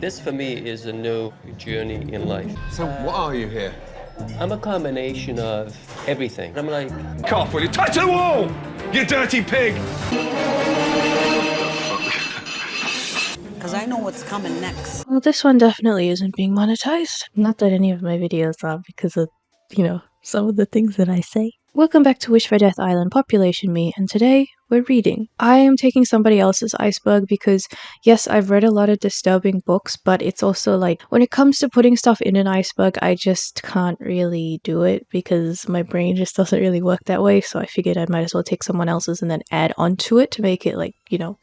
This for me is a new journey in life. So what are you here? I'm a combination of everything. I'm like... Cough, will you? Tight to the wall, you dirty pig! Because I know what's coming next. Well, this one definitely isn't being monetized. Not that any of my videos are because of, some of the things that I say. Welcome back to Wish for Death Island Population Me, and today we're reading. I am taking somebody else's Iceberg because, yes, I've read a lot of disturbing books, but it's also like, when it comes to putting stuff in an iceberg, I just can't really do it because my brain just doesn't really work that way, so I figured I might as well take someone else's and then add onto it to make it,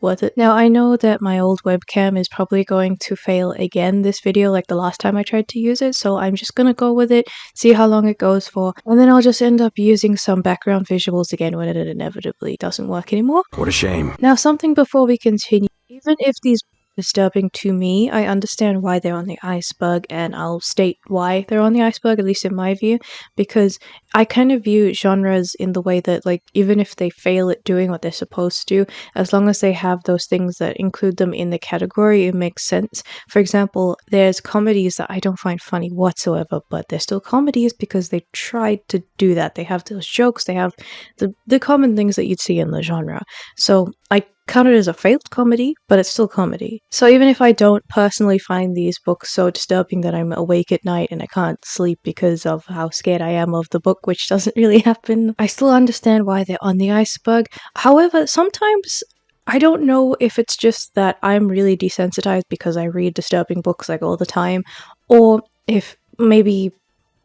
worth it. Now, I know that my old webcam is probably going to fail again this video like the last time I tried to use it, so I'm just gonna go with it, see how long it goes for, and then I'll just end up using some background visuals again when it inevitably doesn't work anymore. What a shame. Now, something before we continue. Even if these are disturbing to me, I understand why they're on the iceberg, and I'll state why they're on the iceberg, at least in my view, because I kind of view genres in the way that, even if they fail at doing what they're supposed to, as long as they have those things that include them in the category, it makes sense. For example, there's comedies that I don't find funny whatsoever, but they're still comedies because they tried to do that. They have those jokes, they have the common things that you'd see in the genre. So I count it as a failed comedy, but it's still comedy. So even if I don't personally find these books so disturbing that I'm awake at night and I can't sleep because of how scared I am of the book, which doesn't really happen, I still understand why they're on the iceberg. However, sometimes I don't know if it's just that I'm really desensitized because I read disturbing books all the time, or if maybe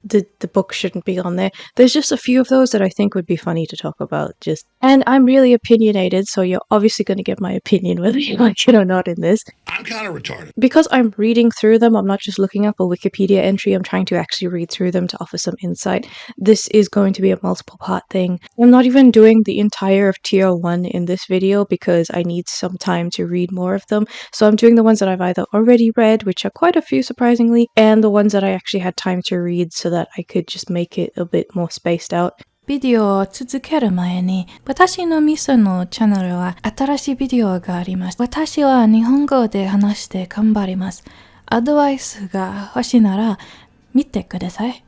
the book shouldn't be on there. There's just a few of those that I think would be funny to talk about. And I'm really opinionated, so you're obviously going to get my opinion whether you like it or not in this. I'm kind of retarded. Because I'm reading through them, I'm not just looking up a Wikipedia entry, I'm trying to actually read through them to offer some insight. This is going to be a multiple part thing. I'm not even doing the entire of tier 1 in this video because I need some time to read more of them. So I'm doing the ones that I've either already read, which are quite a few surprisingly, and the ones that I actually had time to read so that I could just make it a bit more spaced out. ビデオを続ける前に、私のミソのチャンネルは新しいビデオがあります。私は日本語で話して頑張ります。アドバイスが欲しいなら見てください。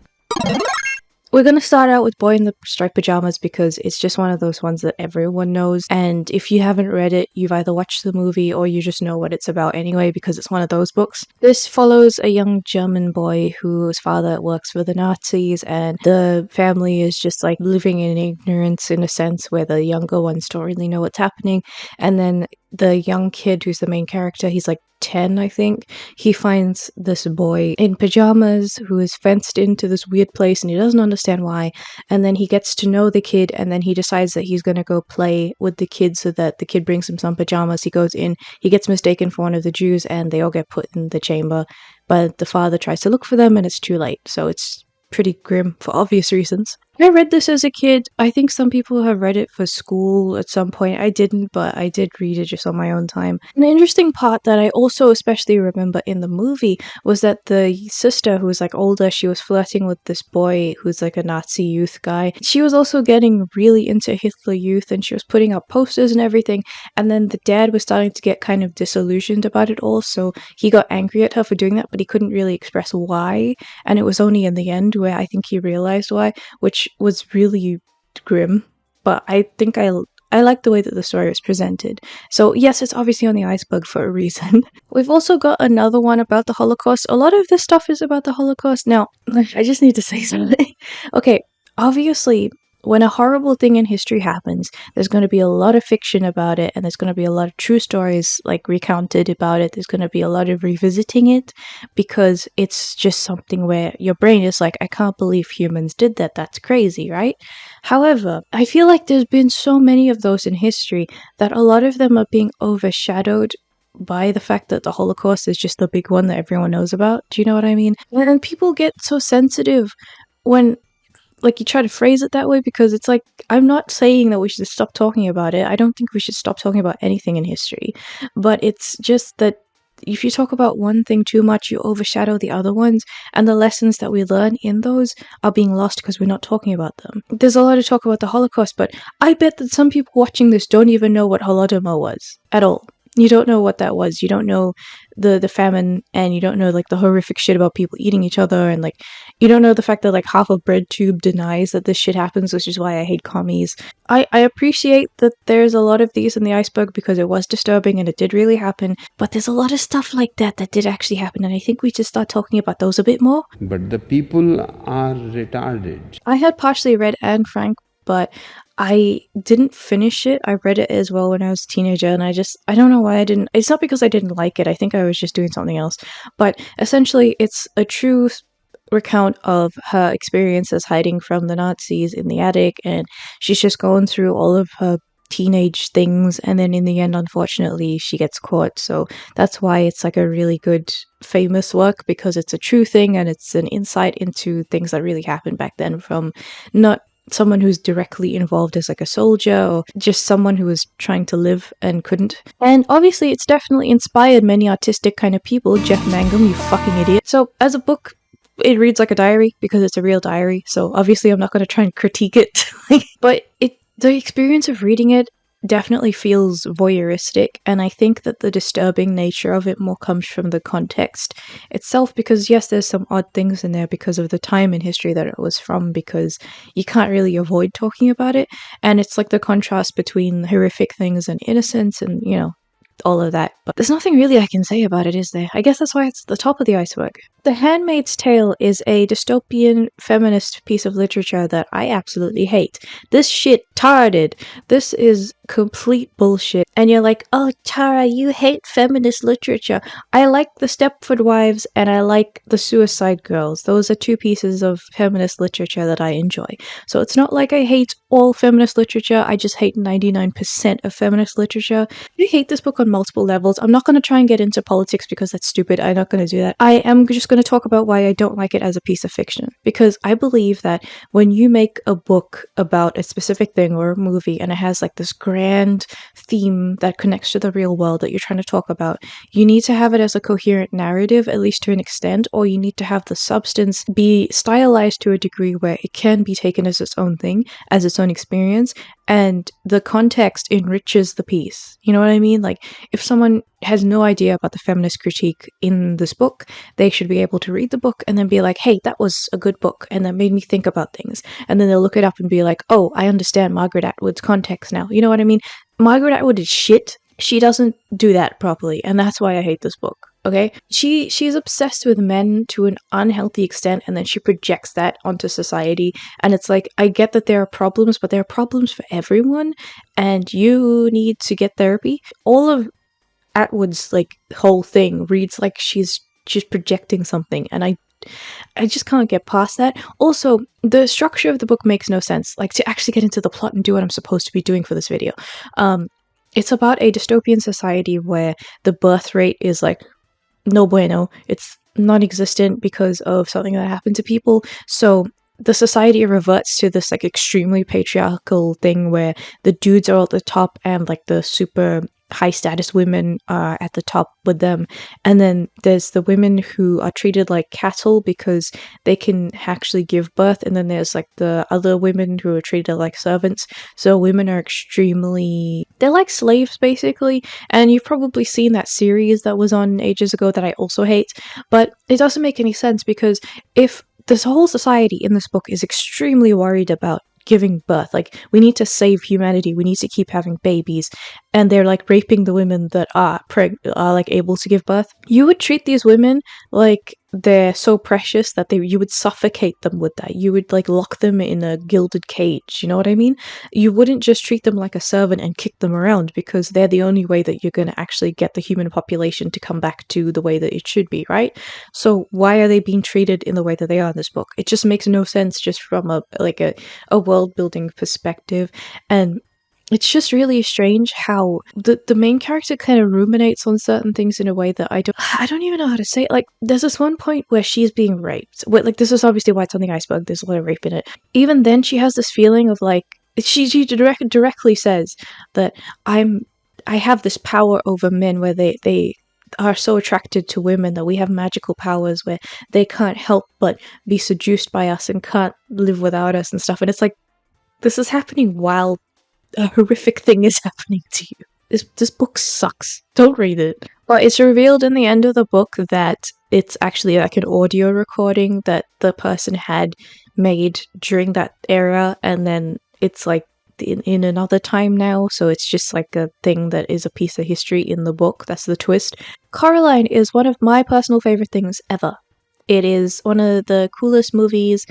We're going to start out with Boy in the Striped Pyjamas because it's just one of those ones that everyone knows, and if you haven't read it, you've either watched the movie or you just know what it's about anyway because it's one of those books. This follows a young German boy whose father works for the Nazis, and the family is just living in ignorance in a sense where the younger ones don't really know what's happening, and then the young kid who's the main character, he's 10, I think. He finds this boy in pajamas who is fenced into this weird place and he doesn't understand why. And then he gets to know the kid and then he decides that he's going to go play with the kid so that the kid brings him some pajamas. He goes in, he gets mistaken for one of the Jews and they all get put in the chamber. But the father tries to look for them and it's too late. So it's pretty grim for obvious reasons. I read this as a kid. I think some people have read it for school at some point. I didn't, but I did read it just on my own time. And the interesting part that I also especially remember in the movie was that the sister, who was older, she was flirting with this boy who's a Nazi youth guy. She was also getting really into Hitler Youth and she was putting up posters and everything. And then the dad was starting to get kind of disillusioned about it all, so he got angry at her for doing that, but he couldn't really express why. And it was only in the end where I think he realized why, which was really grim, but I think I like the way that the story was presented. So yes, it's obviously on the iceberg for a reason. We've also got another one about the Holocaust. A lot of this stuff is about the Holocaust. Now, I just need to say something. Okay, obviously, when a horrible thing in history happens, there's going to be a lot of fiction about it, and there's going to be a lot of true stories recounted about it. There's going to be a lot of revisiting it because it's just something where your brain is I can't believe humans did that. That's crazy, right? However, I feel like there's been so many of those in history that a lot of them are being overshadowed by the fact that the Holocaust is just the big one that everyone knows about. Do you know what I mean? And people get so sensitive when you try to phrase it that way because it's I'm not saying that we should stop talking about it. I don't think we should stop talking about anything in history. But it's just that if you talk about one thing too much, you overshadow the other ones, and the lessons that we learn in those are being lost because we're not talking about them. There's a lot of talk about the Holocaust, but I bet that some people watching this don't even know what Holodomor was at all. You don't know what that was. You don't know the famine, and you don't know like the horrific shit about people eating each other, and like you don't know the fact that like half of BreadTube denies that this shit happens, which is why I hate commies. I appreciate that there's a lot of these in the Iceberg because it was disturbing and it did really happen, but there's a lot of stuff like that that did actually happen, and I think we should start talking about those a bit more. But the people are retarded. I had partially read Anne Frank, but I didn't finish it. I read it as well when I was a teenager, and I don't know why I didn't. It's not because I didn't like it. I think I was just doing something else. But essentially, it's a true recount of her experiences hiding from the Nazis in the attic, and she's just going through all of her teenage things, and then in the end, unfortunately, she gets caught. So that's why it's like a really good famous work, because it's a true thing and it's an insight into things that really happened back then from not someone who's directly involved as like a soldier or just someone who was trying to live and couldn't. And obviously it's definitely inspired many artistic kind of people. Jeff Mangum, you fucking idiot. So as a book, it reads like a diary because it's a real diary, so obviously I'm not going to try and critique it. But the experience of reading it definitely feels voyeuristic, and I think that the disturbing nature of it more comes from the context itself, because yes, there's some odd things in there because of the time in history that it was from, because you can't really avoid talking about it, and it's like the contrast between horrific things and innocence and, you know, all of that. But there's nothing really I can say about it, is there? I guess that's why it's the top of the iceberg. The Handmaid's Tale is a dystopian feminist piece of literature that I absolutely hate. This shit tarded. This is complete bullshit. And you're like, oh, Tara, you hate feminist literature. I like the Stepford Wives and I like the Suicide Girls. Those are two pieces of feminist literature that I enjoy. So it's not like I hate all feminist literature, I just hate 99% of feminist literature. I hate this book on multiple levels. I'm not going to try and get into politics because that's stupid. I'm not going to do that. I am just going to talk about why I don't like it as a piece of fiction. Because I believe that when you make a book about a specific thing or a movie and it has like this grand theme that connects to the real world that you're trying to talk about, you need to have it as a coherent narrative, at least to an extent, or you need to have the substance be stylized to a degree where it can be taken as its own thing, as its own experience, and the context enriches the piece. You know what I mean? Like, if someone has no idea about the feminist critique in this book, they should be able to read the book and then be like, hey, that was a good book and that made me think about things. And then they'll look it up and be like, oh, I understand Margaret Atwood's context now. You know what I mean? Margaret Atwood is shit. She doesn't do that properly, and that's why I hate this book. Okay? She's obsessed with men to an unhealthy extent, and then she projects that onto society. And it's like, I get that there are problems, but there are problems for everyone, and you need to get therapy. All of Atwood's like whole thing reads like she's projecting something, and I just can't get past that. Also, the structure of the book makes no sense. Like, to actually get into the plot and do what I'm supposed to be doing for this video. It's about a dystopian society where the birth rate is like no bueno. It's non-existent because of something that happened to people. So the society reverts to this like extremely patriarchal thing where the dudes are at the top and like the super high status women are at the top with them, and then there's the women who are treated like cattle because they can actually give birth, and then there's like the other women who are treated like servants. So women are they're like slaves basically, and you've probably seen that series that was on ages ago that I also hate, but it doesn't make any sense, because if this whole society in this book is extremely worried about giving birth, like, we need to save humanity, we need to keep having babies, and they're like raping the women that are like able to give birth, you would treat these women like they're so precious that you would suffocate them with that. You would like lock them in a gilded cage, you know what I mean? You wouldn't just treat them like a servant and kick them around, because they're the only way that you're going to actually get the human population to come back to the way that it should be, right? So why are they being treated in the way that they are in this book? It just makes no sense, just from a world building perspective. And it's just really strange how the main character kind of ruminates on certain things in a way that I don't even know how to say it. Like, there's this one point where she's being raped. Like, this is obviously why it's on the Iceberg, there's a lot of rape in it. Even then, she has this feeling of like, she directly says that I have this power over men where they are so attracted to women that we have magical powers where they can't help but be seduced by us and can't live without us and stuff. And it's like, this is happening while a horrific thing is happening to you. this book sucks. Don't read it. But it's revealed in the end of the book that it's actually like an audio recording that the person had made during that era, and then it's like in another time now, so it's just like a thing that is a piece of history in the book. That's the twist. Coraline is one of my personal favorite things ever. It is one of the coolest movies.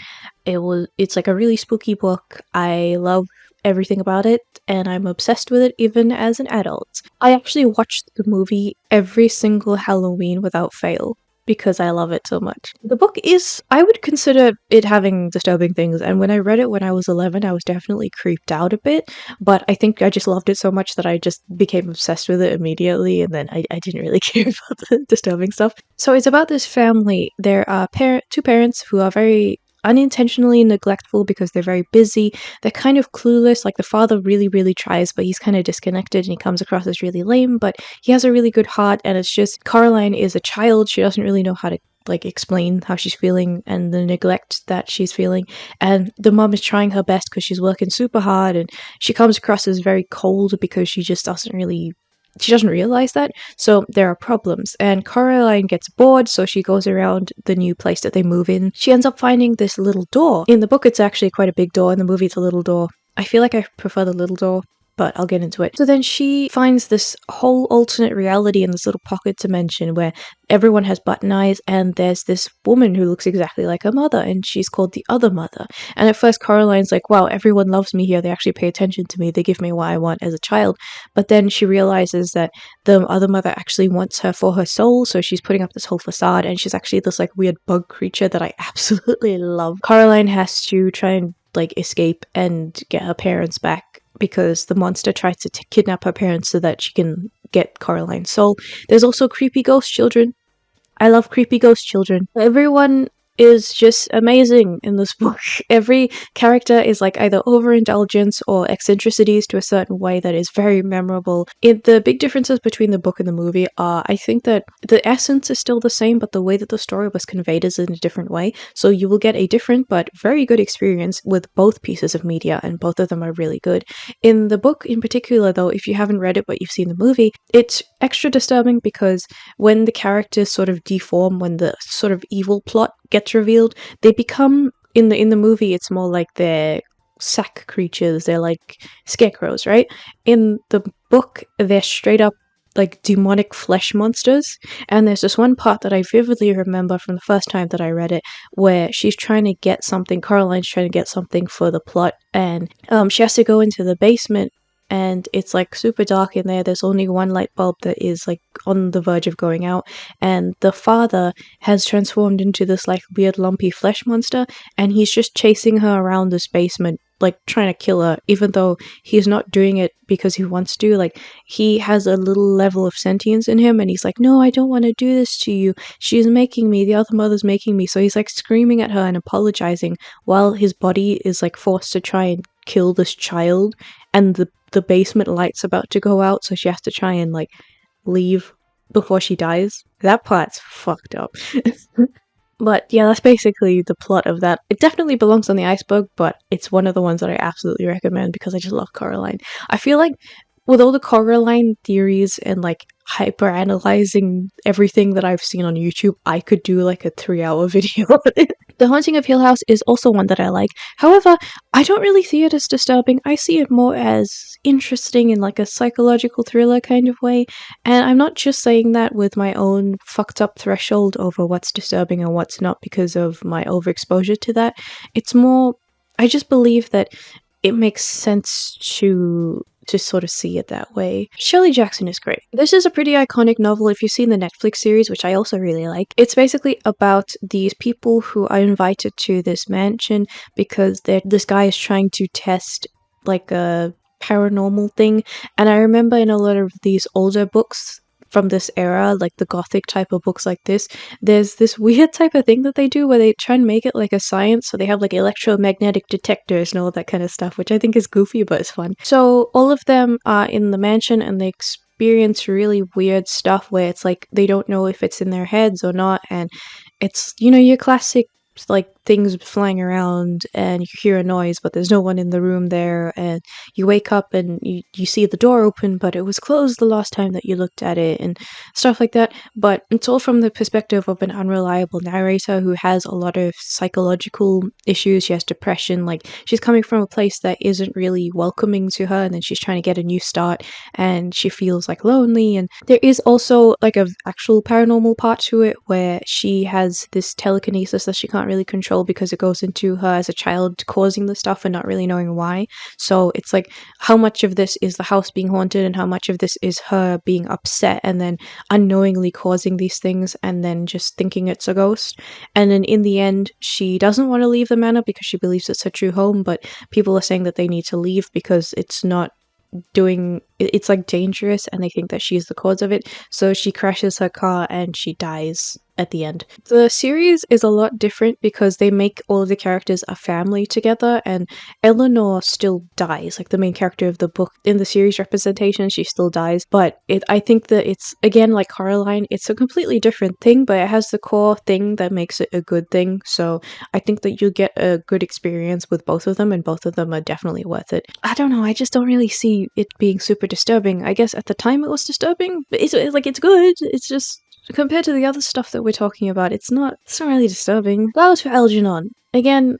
It's like a really spooky book. I love everything about it, and I'm obsessed with it even as an adult. I actually watched the movie every single Halloween without fail because I love it so much. The book is, I would consider it having disturbing things, and when I read it when I was 11, I was definitely creeped out a bit, but I think I just loved it so much that I just became obsessed with it immediately, and then I didn't really care about the disturbing stuff. So it's about this family. There are two parents who are very unintentionally neglectful because they're very busy. They're kind of clueless. Like the father really, really tries, but he's kind of disconnected and he comes across as really lame, but he has a really good heart, and it's just Coraline is a child. She doesn't really know how to like explain how she's feeling and the neglect that she's feeling, and the mom is trying her best because she's working super hard, and she comes across as very cold because she doesn't realize that, so there are problems, and Coraline gets bored, so she goes around the new place that they move in. She ends up finding this little door. In the book it's actually quite a big door, in the movie it's a little door. I feel like I prefer the little door, but I'll get into it. So then she finds this whole alternate reality in this little pocket dimension where everyone has button eyes, and there's this woman who looks exactly like her mother, and she's called the other mother. And at first Coraline's like, wow, everyone loves me here, they actually pay attention to me, they give me what I want as a child. But then she realizes that the other mother actually wants her for her soul, so she's putting up this whole facade, and she's actually this like weird bug creature that I absolutely love. Coraline has to try and like escape and get her parents back because the monster tries to kidnap her parents so that she can get Coraline's soul. There's also creepy ghost children. I love creepy ghost children. Everyone is just amazing in this book. Every character is like either overindulgence or eccentricities to a certain way that is very memorable. The big differences between the book and the movie are, I think that the essence is still the same, but the way that the story was conveyed is in a different way. So you will get a different but very good experience with both pieces of media, and both of them are really good. In the book in particular, though, if you haven't read it but you've seen the movie, it's extra disturbing because when the characters sort of deform, when the sort of evil plot gets revealed, they become, in the movie it's more like they're sack creatures, they're like scarecrows, right? In the book they're straight up like demonic flesh monsters, and there's this one part that I vividly remember from the first time that I read it where she's trying to get something, Coraline's trying to get something for the plot, and she has to go into the basement, and it's like super dark in there. There's only one light bulb that is like on the verge of going out, and the father has transformed into this like weird lumpy flesh monster, and he's just chasing her around this basement, like trying to kill her, even though he's not doing it because he wants to. Like, he has a little level of sentience in him, and he's like, no, I don't want to do this to you, she's making me, the other mother's making me. So he's like screaming at her and apologizing while his body is like forced to try and kill this child, and the basement light's about to go out, so she has to try and like leave before she dies. That part's fucked up. But yeah, that's basically the plot of that. It definitely belongs on the Iceberg, but it's one of the ones that I absolutely recommend because I just love Coraline. I feel like with all the Coraline theories and like hyper analyzing everything that I've seen on YouTube, I could do like a 3-hour video on it. The Haunting of Hill House is also one that I like. However, I don't really see it as disturbing. I see it more as interesting in like a psychological thriller kind of way. And I'm not just saying that with my own fucked up threshold over what's disturbing and what's not because of my overexposure to that. It's more, I just believe that it makes sense to sort of see it that way. Shirley Jackson is great. This is a pretty iconic novel if you've seen the Netflix series, which I also really like. It's basically about these people who are invited to this mansion because this guy is trying to test like a paranormal thing. And I remember in a lot of these older books from this era, like the gothic type of books like this, there's this weird type of thing that they do where they try and make it like a science, so they have like electromagnetic detectors and all that kind of stuff, which I think is goofy but it's fun. So all of them are in the mansion and they experience really weird stuff where it's like they don't know if it's in their heads or not, and it's, you know, your classic like things flying around and you hear a noise but there's no one in the room there, and you wake up and you see the door open but it was closed the last time that you looked at it and stuff like that. But it's all from the perspective of an unreliable narrator who has a lot of psychological issues. She has depression, like she's coming from a place that isn't really welcoming to her, and then she's trying to get a new start and she feels like lonely. And there is also like a actual paranormal part to it where she has this telekinesis that she can't really control because it goes into her as a child causing the stuff and not really knowing why. So it's like how much of this is the house being haunted and how much of this is her being upset and then unknowingly causing these things and then just thinking it's a ghost. And then in the end she doesn't want to leave the manor because she believes it's her true home, but people are saying that they need to leave because it's like dangerous and they think that she's the cause of it. So she crashes her car and she dies at the end. The series is a lot different because they make all of the characters a family together, and Eleanor still dies, like the main character of the book. In the series representation she still dies, but I think that it's, again, like Coraline, it's a completely different thing, but it has the core thing that makes it a good thing. So I think that you get a good experience with both of them, and both of them are definitely worth it. I don't know, I just don't really see it being super disturbing. I guess at the time it was disturbing, but it's good. It's just, compared to the other stuff that we're talking about, it's not really disturbing. Flowers for Algernon. Again,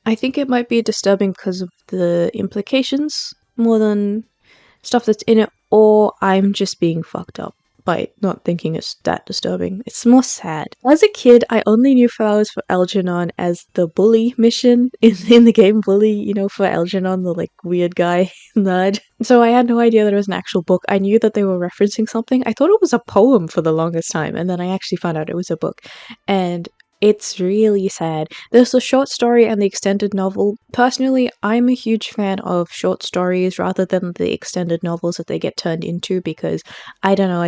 I think it might be disturbing because of the implications more than stuff that's in it, or I'm just being fucked up by not thinking it's that disturbing. It's more sad. As a kid, I only knew Flowers for Algernon as the bully mission in the game Bully, you know, for Algernon, the like weird guy nerd. So I had no idea that it was an actual book. I knew that they were referencing something. I thought it was a poem for the longest time, and then I actually found out it was a book. And it's really sad. There's the short story and the extended novel. Personally, I'm a huge fan of short stories rather than the extended novels that they get turned into because, I don't know,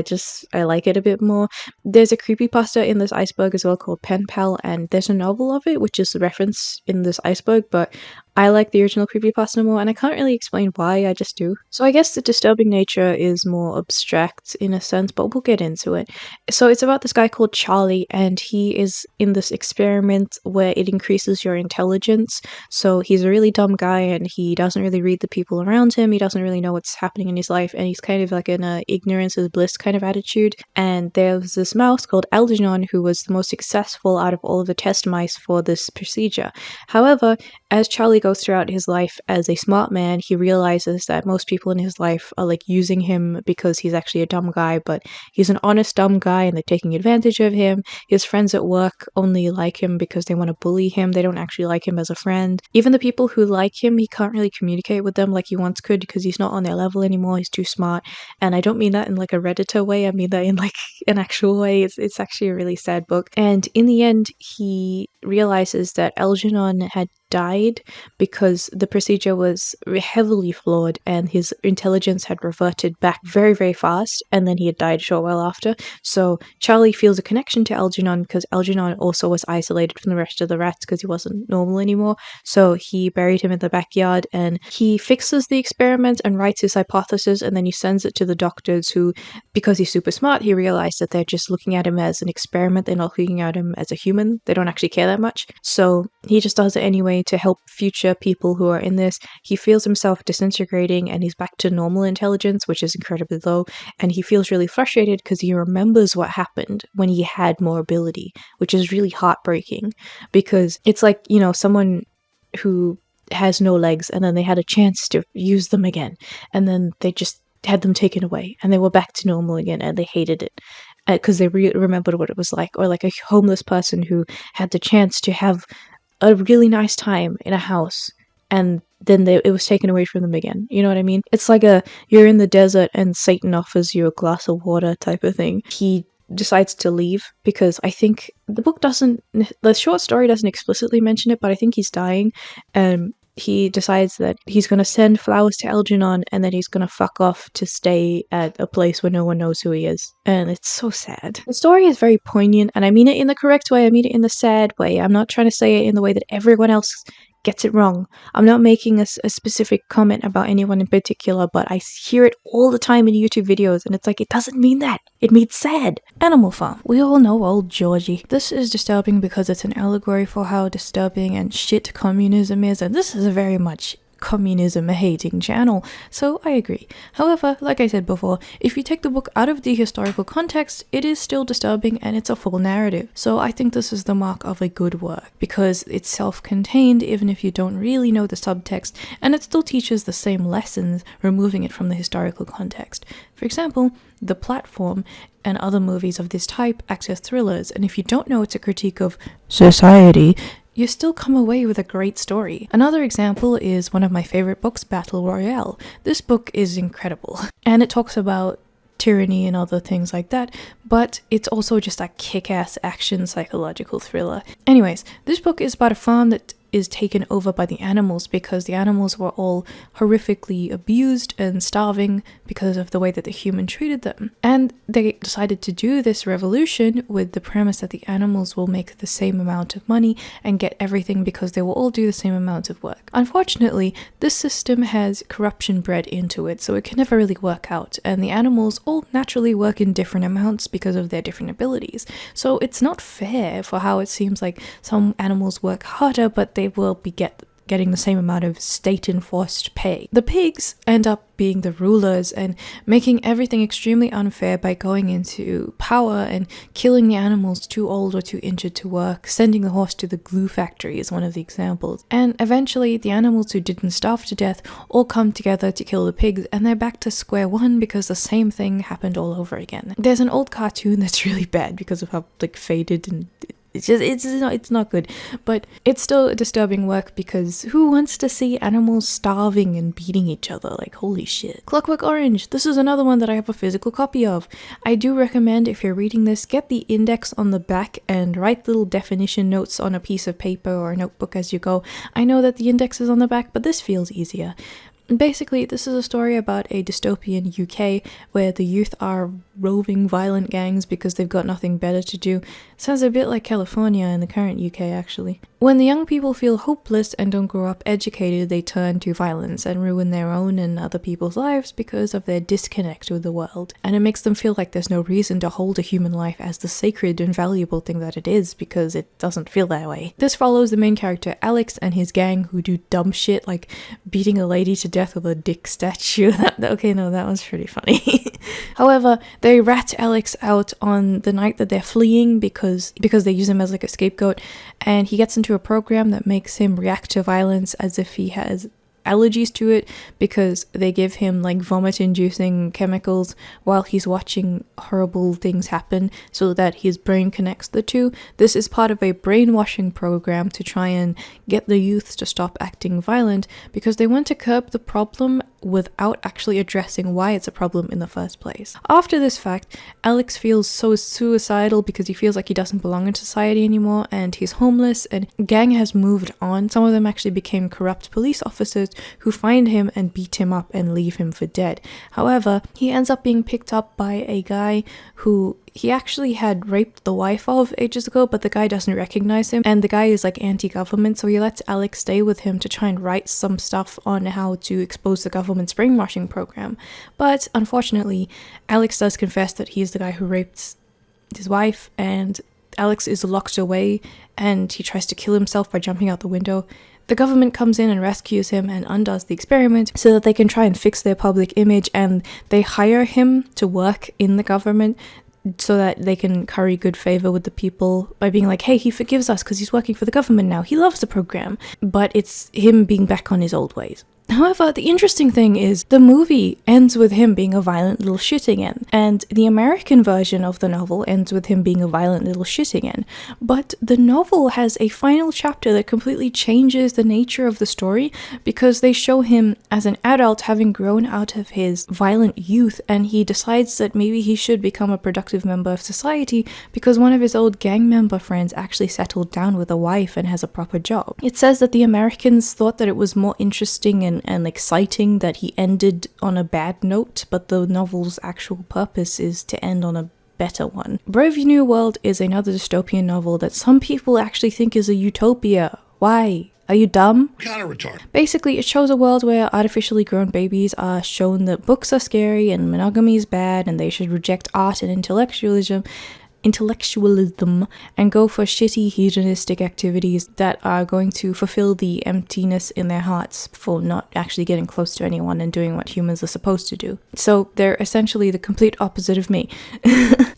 I like it a bit more. There's a creepypasta in this Iceberg as well called Penpal, and there's a novel of it which is the reference in this Iceberg, but I like the original creepypasta more, and I can't really explain why, I just do. So I guess the disturbing nature is more abstract in a sense, but we'll get into it. So it's about this guy called Charlie, and he is in this experiment where it increases your intelligence. So he's a really dumb guy, and he doesn't really read the people around him, he doesn't really know what's happening in his life, and he's kind of like in a ignorance is bliss kind of attitude. And there was this mouse called Algernon who was the most successful out of all of the test mice for this procedure. However, as Charlie goes throughout his life as a smart man, he realizes that most people in his life are like using him because he's actually a dumb guy, but he's an honest dumb guy and they're taking advantage of him. His friends at work only like him because they want to bully him. They don't actually like him as a friend. Even the people who like him, he can't really communicate with them like he once could because he's not on their level anymore. He's too smart. And I don't mean that in like a Redditor way. I mean that in like an actual way. It's actually a really sad book. And in the end, he realizes that Algernon had died because the procedure was heavily flawed and his intelligence had reverted back very, very fast, and then he had died a short while after. So Charlie feels a connection to Algernon because Algernon also was isolated from the rest of the rats because he wasn't normal anymore. So he buried him in the backyard, and he fixes the experiment and writes his hypothesis, and then he sends it to the doctors who, because he's super smart, he realized that they're just looking at him as an experiment. They're not looking at him as a human. They don't actually care that much. So he just does it anyway to help future people who are in this. He feels himself disintegrating and he's back to normal intelligence, which is incredibly low, and he feels really frustrated because he remembers what happened when he had more ability, which is really heartbreaking because it's like, you know, someone who has no legs and then they had a chance to use them again and then they just had them taken away and they were back to normal again and they hated it because they remembered what it was like. Or like a homeless person who had the chance to have a really nice time in a house and then it was taken away from them again. You know what I mean? It's like you're in the desert and Satan offers you a glass of water type of thing. He decides to leave because I think the short story doesn't explicitly mention it, but I think he's dying, and he decides that he's going to send flowers to Algernon and then he's going to fuck off to stay at a place where no one knows who he is. And it's so sad. The story is very poignant, and I mean it in the correct way. I mean it in the sad way. I'm not trying to say it in the way that everyone else gets it wrong. I'm not making a specific comment about anyone in particular, but I hear it all the time in YouTube videos, and it's like, it doesn't mean that. It means sad. Animal Farm. We all know old Georgie. This is disturbing because it's an allegory for how disturbing and shit communism is, and this is a very much communism hating channel, so I agree. However, like I said before, if you take the book out of the historical context, it is still disturbing and it's a full narrative. So I think this is the mark of a good work, because it's self-contained even if you don't really know the subtext, and it still teaches the same lessons, removing it from the historical context. For example, The Platform and other movies of this type act as thrillers, and if you don't know it's a critique of society, you still come away with a great story. Another example is one of my favorite books, Battle Royale. This book is incredible, and it talks about tyranny and other things like that, but it's also just a kick-ass action psychological thriller. Anyways, this book is about a farm that is taken over by the animals because the animals were all horrifically abused and starving because of the way that the human treated them. And they decided to do this revolution with the premise that the animals will make the same amount of money and get everything because they will all do the same amount of work. Unfortunately, this system has corruption bred into it, so it can never really work out, and the animals all naturally work in different amounts because of their different abilities. So it's not fair for how it seems like some animals work harder, but they will be getting the same amount of state-enforced pay. The pigs end up being the rulers and making everything extremely unfair by going into power and killing the animals too old or too injured to work. Sending the horse to the glue factory is one of the examples. And eventually the animals who didn't starve to death all come together to kill the pigs, and they're back to square one because the same thing happened all over again. There's an old cartoon that's really bad because of how faded and it's not good, but it's still a disturbing work because who wants to see animals starving and beating each other? Holy shit. Clockwork Orange. This is another one that I have a physical copy of. I do recommend, if you're reading this, get the index on the back and write little definition notes on a piece of paper or a notebook as you go. I know that the index is on the back, but this feels easier. Basically, this is a story about a dystopian UK where the youth are roving violent gangs because they've got nothing better to do. Sounds a bit like California in the current UK, actually. When the young people feel hopeless and don't grow up educated, they turn to violence and ruin their own and other people's lives because of their disconnect with the world. And it makes them feel like there's no reason to hold a human life as the sacred and valuable thing that it is, because it doesn't feel that way. This follows the main character Alex and his gang who do dumb shit like beating a lady to death with a dick statue. Okay, no, that was pretty funny. However, they rat Alex out on the night that they're fleeing because they use him as a scapegoat, and he gets into a program that makes him react to violence as if he has allergies to it, because they give him vomit-inducing chemicals while he's watching horrible things happen so that his brain connects the two. This is part of a brainwashing program to try and get the youths to stop acting violent because they want to curb the problem without actually addressing why it's a problem in the first place. After this fact, Alex feels so suicidal because he feels like he doesn't belong in society anymore, and he's homeless, and gang has moved on. Some of them actually became corrupt police officers who find him and beat him up and leave him for dead. However, he ends up being picked up by a guy who he actually had raped the wife of ages ago, but the guy doesn't recognize him, and the guy is anti-government, so he lets Alex stay with him to try and write some stuff on how to expose the government's brainwashing program. But unfortunately, Alex does confess that he's the guy who raped his wife, and Alex is locked away and he tries to kill himself by jumping out the window. The government comes in and rescues him and undoes the experiment so that they can try and fix their public image, and they hire him to work in the government so that they can curry good favor with the people by being like, hey, he forgives us because he's working for the government now. He loves the program. But it's him being back on his old ways. However, the interesting thing is the movie ends with him being a violent little shit again, and the American version of the novel ends with him being a violent little shit again. But the novel has a final chapter that completely changes the nature of the story because they show him as an adult having grown out of his violent youth, and he decides that maybe he should become a productive member of society because one of his old gang member friends actually settled down with a wife and has a proper job. It says that the Americans thought that it was more interesting and exciting that he ended on a bad note, but the novel's actual purpose is to end on a better one. Brave New World is another dystopian novel that some people actually think is a utopia. Why? Are you dumb? Kind of retarded. Basically, it shows a world where artificially grown babies are shown that books are scary and monogamy is bad and they should reject art and intellectualism and go for shitty hedonistic activities that are going to fulfill the emptiness in their hearts for not actually getting close to anyone and doing what humans are supposed to do. So they're essentially the complete opposite of me.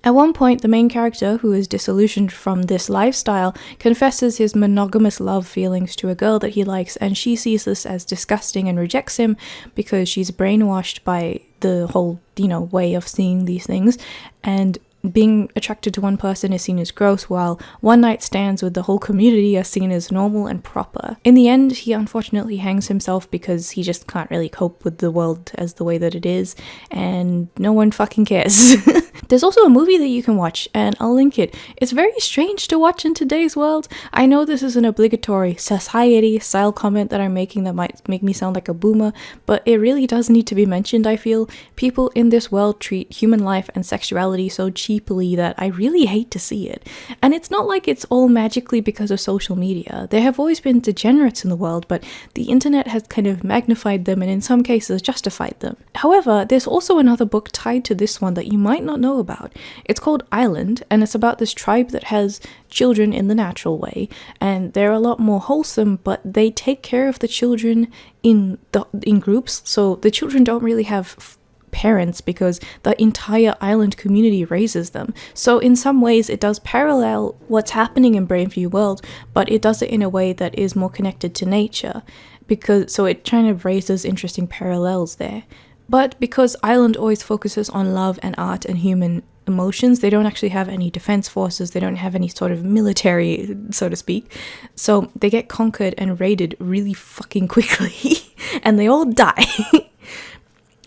At one point, the main character, who is disillusioned from this lifestyle, confesses his monogamous love feelings to a girl that he likes, and she sees this as disgusting and rejects him because she's brainwashed by the whole, way of seeing these things, and being attracted to one person is seen as gross, while one-night stands with the whole community are seen as normal and proper. In the end, he unfortunately hangs himself because he just can't really cope with the world as the way that it is, and no one fucking cares. There's also a movie that you can watch, and I'll link it. It's very strange to watch in today's world. I know this is an obligatory society-style comment that I'm making that might make me sound like a boomer, but it really does need to be mentioned, I feel. People in this world treat human life and sexuality so cheaply that I really hate to see it. And it's not like it's all magically because of social media. There have always been degenerates in the world, but the internet has kind of magnified them and in some cases justified them. However, there's also another book tied to this one that you might not know about. It's called Island, and it's about this tribe that has children in the natural way, and they're a lot more wholesome, but they take care of the children in groups, so the children don't really have parents because the entire island community raises them. So in some ways it does parallel what's happening in Brave New World, but it does it in a way that is more connected to nature, so it kind of raises interesting parallels there. But because Island always focuses on love and art and human emotions, they don't actually have any defense forces, they don't have any sort of military, so to speak. So they get conquered and raided really fucking quickly, and they all die.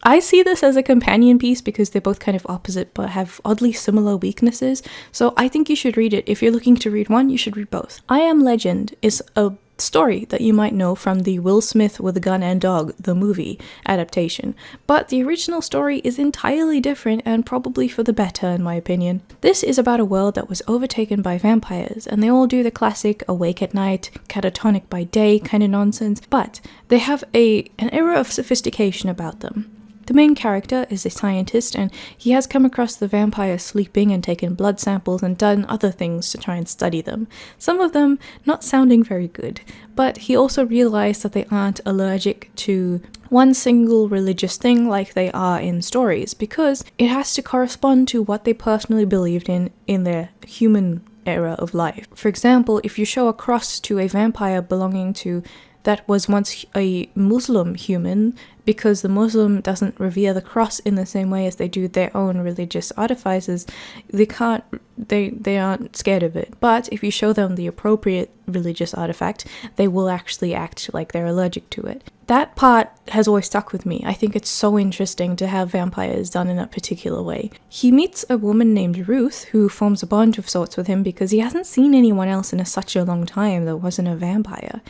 I see this as a companion piece because they're both kind of opposite but have oddly similar weaknesses, so I think you should read it. If you're looking to read one, you should read both. I Am Legend is a story that you might know from the Will Smith with a Gun and Dog, the movie adaptation, but the original story is entirely different and probably for the better in my opinion. This is about a world that was overtaken by vampires, and they all do the classic awake at night, catatonic by day kind of nonsense, but they have an era of sophistication about them. The main character is a scientist, and he has come across the vampires sleeping and taken blood samples and done other things to try and study them. Some of them not sounding very good, but he also realized that they aren't allergic to one single religious thing like they are in stories, because it has to correspond to what they personally believed in their human era of life. For example, if you show a cross to a vampire belonging to that was once a Muslim human, because the Muslim doesn't revere the cross in the same way as they do their own religious artifices, they aren't scared of it. But if you show them the appropriate religious artifact, they will actually act like they're allergic to it. That part has always stuck with me. I think it's so interesting to have vampires done in a particular way. He meets a woman named Ruth who forms a bond of sorts with him because he hasn't seen anyone else in such a long time that wasn't a vampire.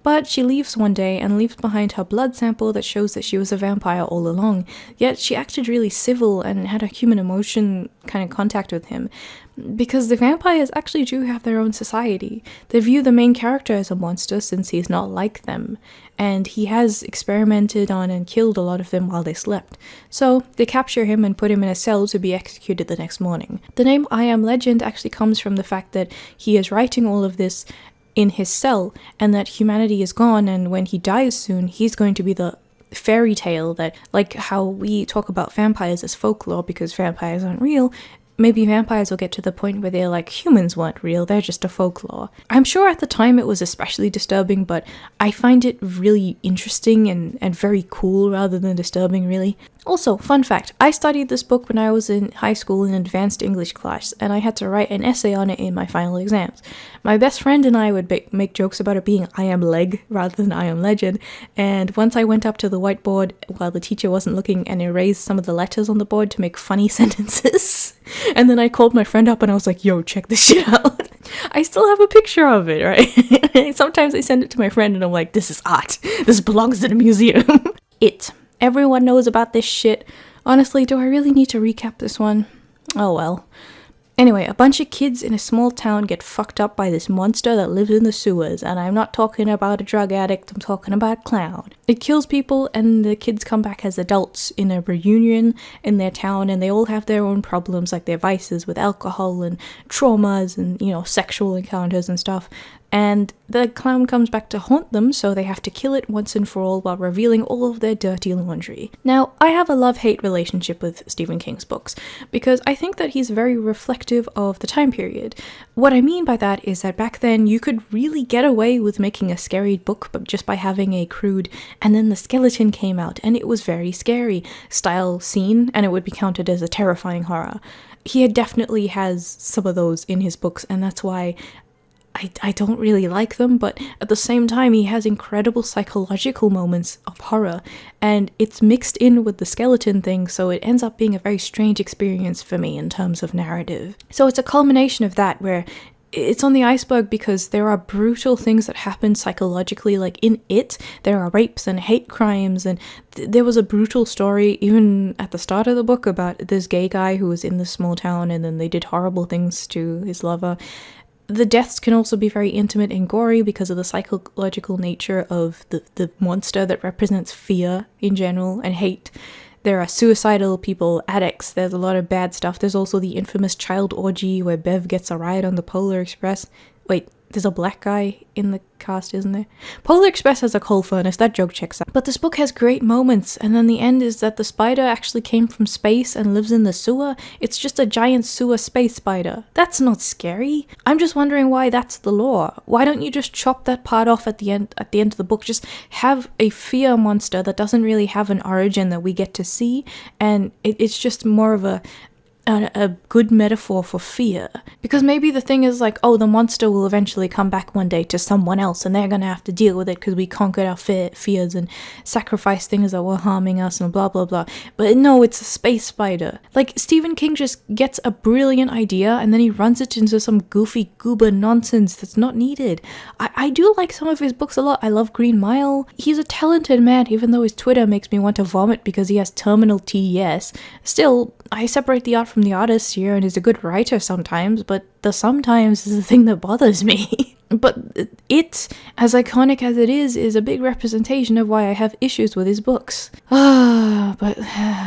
But she leaves one day and leaves behind her blood sample that shows that she was a vampire all along, yet she acted really civil and had a human emotion kind of contact with him. Because the vampires actually do have their own society. They view the main character as a monster since he's not like them, and he has experimented on and killed a lot of them while they slept. So they capture him and put him in a cell to be executed the next morning. The name I Am Legend actually comes from the fact that he is writing all of this in his cell, and that humanity is gone, and when he dies soon, he's going to be the fairy tale that, like how we talk about vampires as folklore because vampires aren't real, maybe vampires will get to the point where they're like, humans weren't real, they're just a folklore. I'm sure at the time it was especially disturbing, but I find it really interesting and very cool rather than disturbing, really. Also, fun fact, I studied this book when I was in high school in advanced English class, and I had to write an essay on it in my final exams. My best friend and I would make jokes about it being I Am Leg rather than I Am Legend, and once I went up to the whiteboard while the teacher wasn't looking and erased some of the letters on the board to make funny sentences, and then I called my friend up and I was like, yo, check this shit out. I still have a picture of it, right? Sometimes I send it to my friend and I'm like, this is art. This belongs in a museum. It. Everyone knows about this shit. Honestly, do I really need to recap this one? Oh well. Anyway, a bunch of kids in a small town get fucked up by this monster that lives in the sewers, and I'm not talking about a drug addict, I'm talking about a clown. It kills people, and the kids come back as adults in a reunion in their town, and they all have their own problems, like their vices with alcohol and traumas and, you know, sexual encounters and stuff. And the clown comes back to haunt them, so they have to kill it once and for all while revealing all of their dirty laundry. Now, I have a love-hate relationship with Stephen King's books, because I think that he's very reflective of the time period. What I mean by that is that back then you could really get away with making a scary book but just by having a crude "and then the skeleton came out and it was very scary" style scene, and it would be counted as a terrifying horror. He definitely has some of those in his books, and that's why I don't really like them, but at the same time he has incredible psychological moments of horror, and it's mixed in with the skeleton thing, so it ends up being a very strange experience for me in terms of narrative. So it's a culmination of that, where it's on the iceberg because there are brutal things that happen psychologically, like in it, there are rapes and hate crimes, and there was a brutal story even at the start of the book about this gay guy who was in this small town and then they did horrible things to his lover. The deaths can also be very intimate and gory because of the psychological nature of the monster that represents fear in general and hate. There are suicidal people, addicts, there's a lot of bad stuff. There's also the infamous child orgy where Bev gets a ride on the Polar Express. Wait, there's a black guy in the cast, isn't there? Polar Express has a coal furnace, that joke checks out. But this book has great moments, and then the end is that the spider actually came from space and lives in the sewer. It's just a giant sewer space spider. That's not scary. I'm just wondering why that's the lore. Why don't you just chop that part off at the end of the book? Just have a fear monster that doesn't really have an origin that we get to see, and it's just more of a good metaphor for fear. Because maybe the thing is like, oh, the monster will eventually come back one day to someone else and they're gonna have to deal with it because we conquered our fears and sacrificed things that were harming us and blah blah blah. But no, it's a space spider. Like, Stephen King just gets a brilliant idea and then he runs it into some goofy goober nonsense that's not needed. I do like some of his books a lot. I love Green Mile. He's a talented man, even though his Twitter makes me want to vomit because he has terminal TDS. Still, I separate the art from the artist here, and he's a good writer sometimes, but the sometimes is the thing that bothers me. But it, as iconic as it is a big representation of why I have issues with his books. But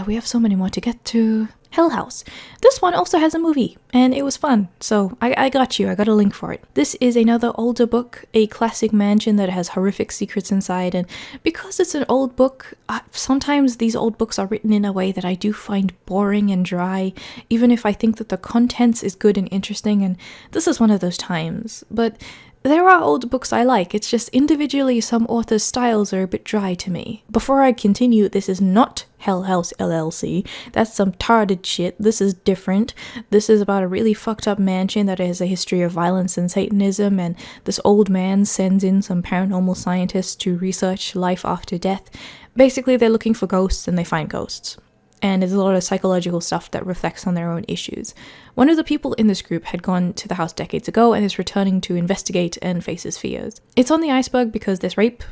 we have so many more to get to. Hell House. This one also has a movie, and it was fun, so I got you, I got a link for it. This is another older book, a classic mansion that has horrific secrets inside, and because it's an old book, sometimes these old books are written in a way that I do find boring and dry, even if I think that the contents is good and interesting, and this is one of those times. But there are old books I like, it's just individually some authors' styles are a bit dry to me. Before I continue, this is not Hell House LLC. That's some tarded shit. This is different. This is about a really fucked up mansion that has a history of violence and Satanism, and this old man sends in some paranormal scientists to research life after death. Basically, they're looking for ghosts and they find ghosts. And there's a lot of psychological stuff that reflects on their own issues. One of the people in this group had gone to the house decades ago and is returning to investigate and face his fears. It's on the iceberg because there's rape.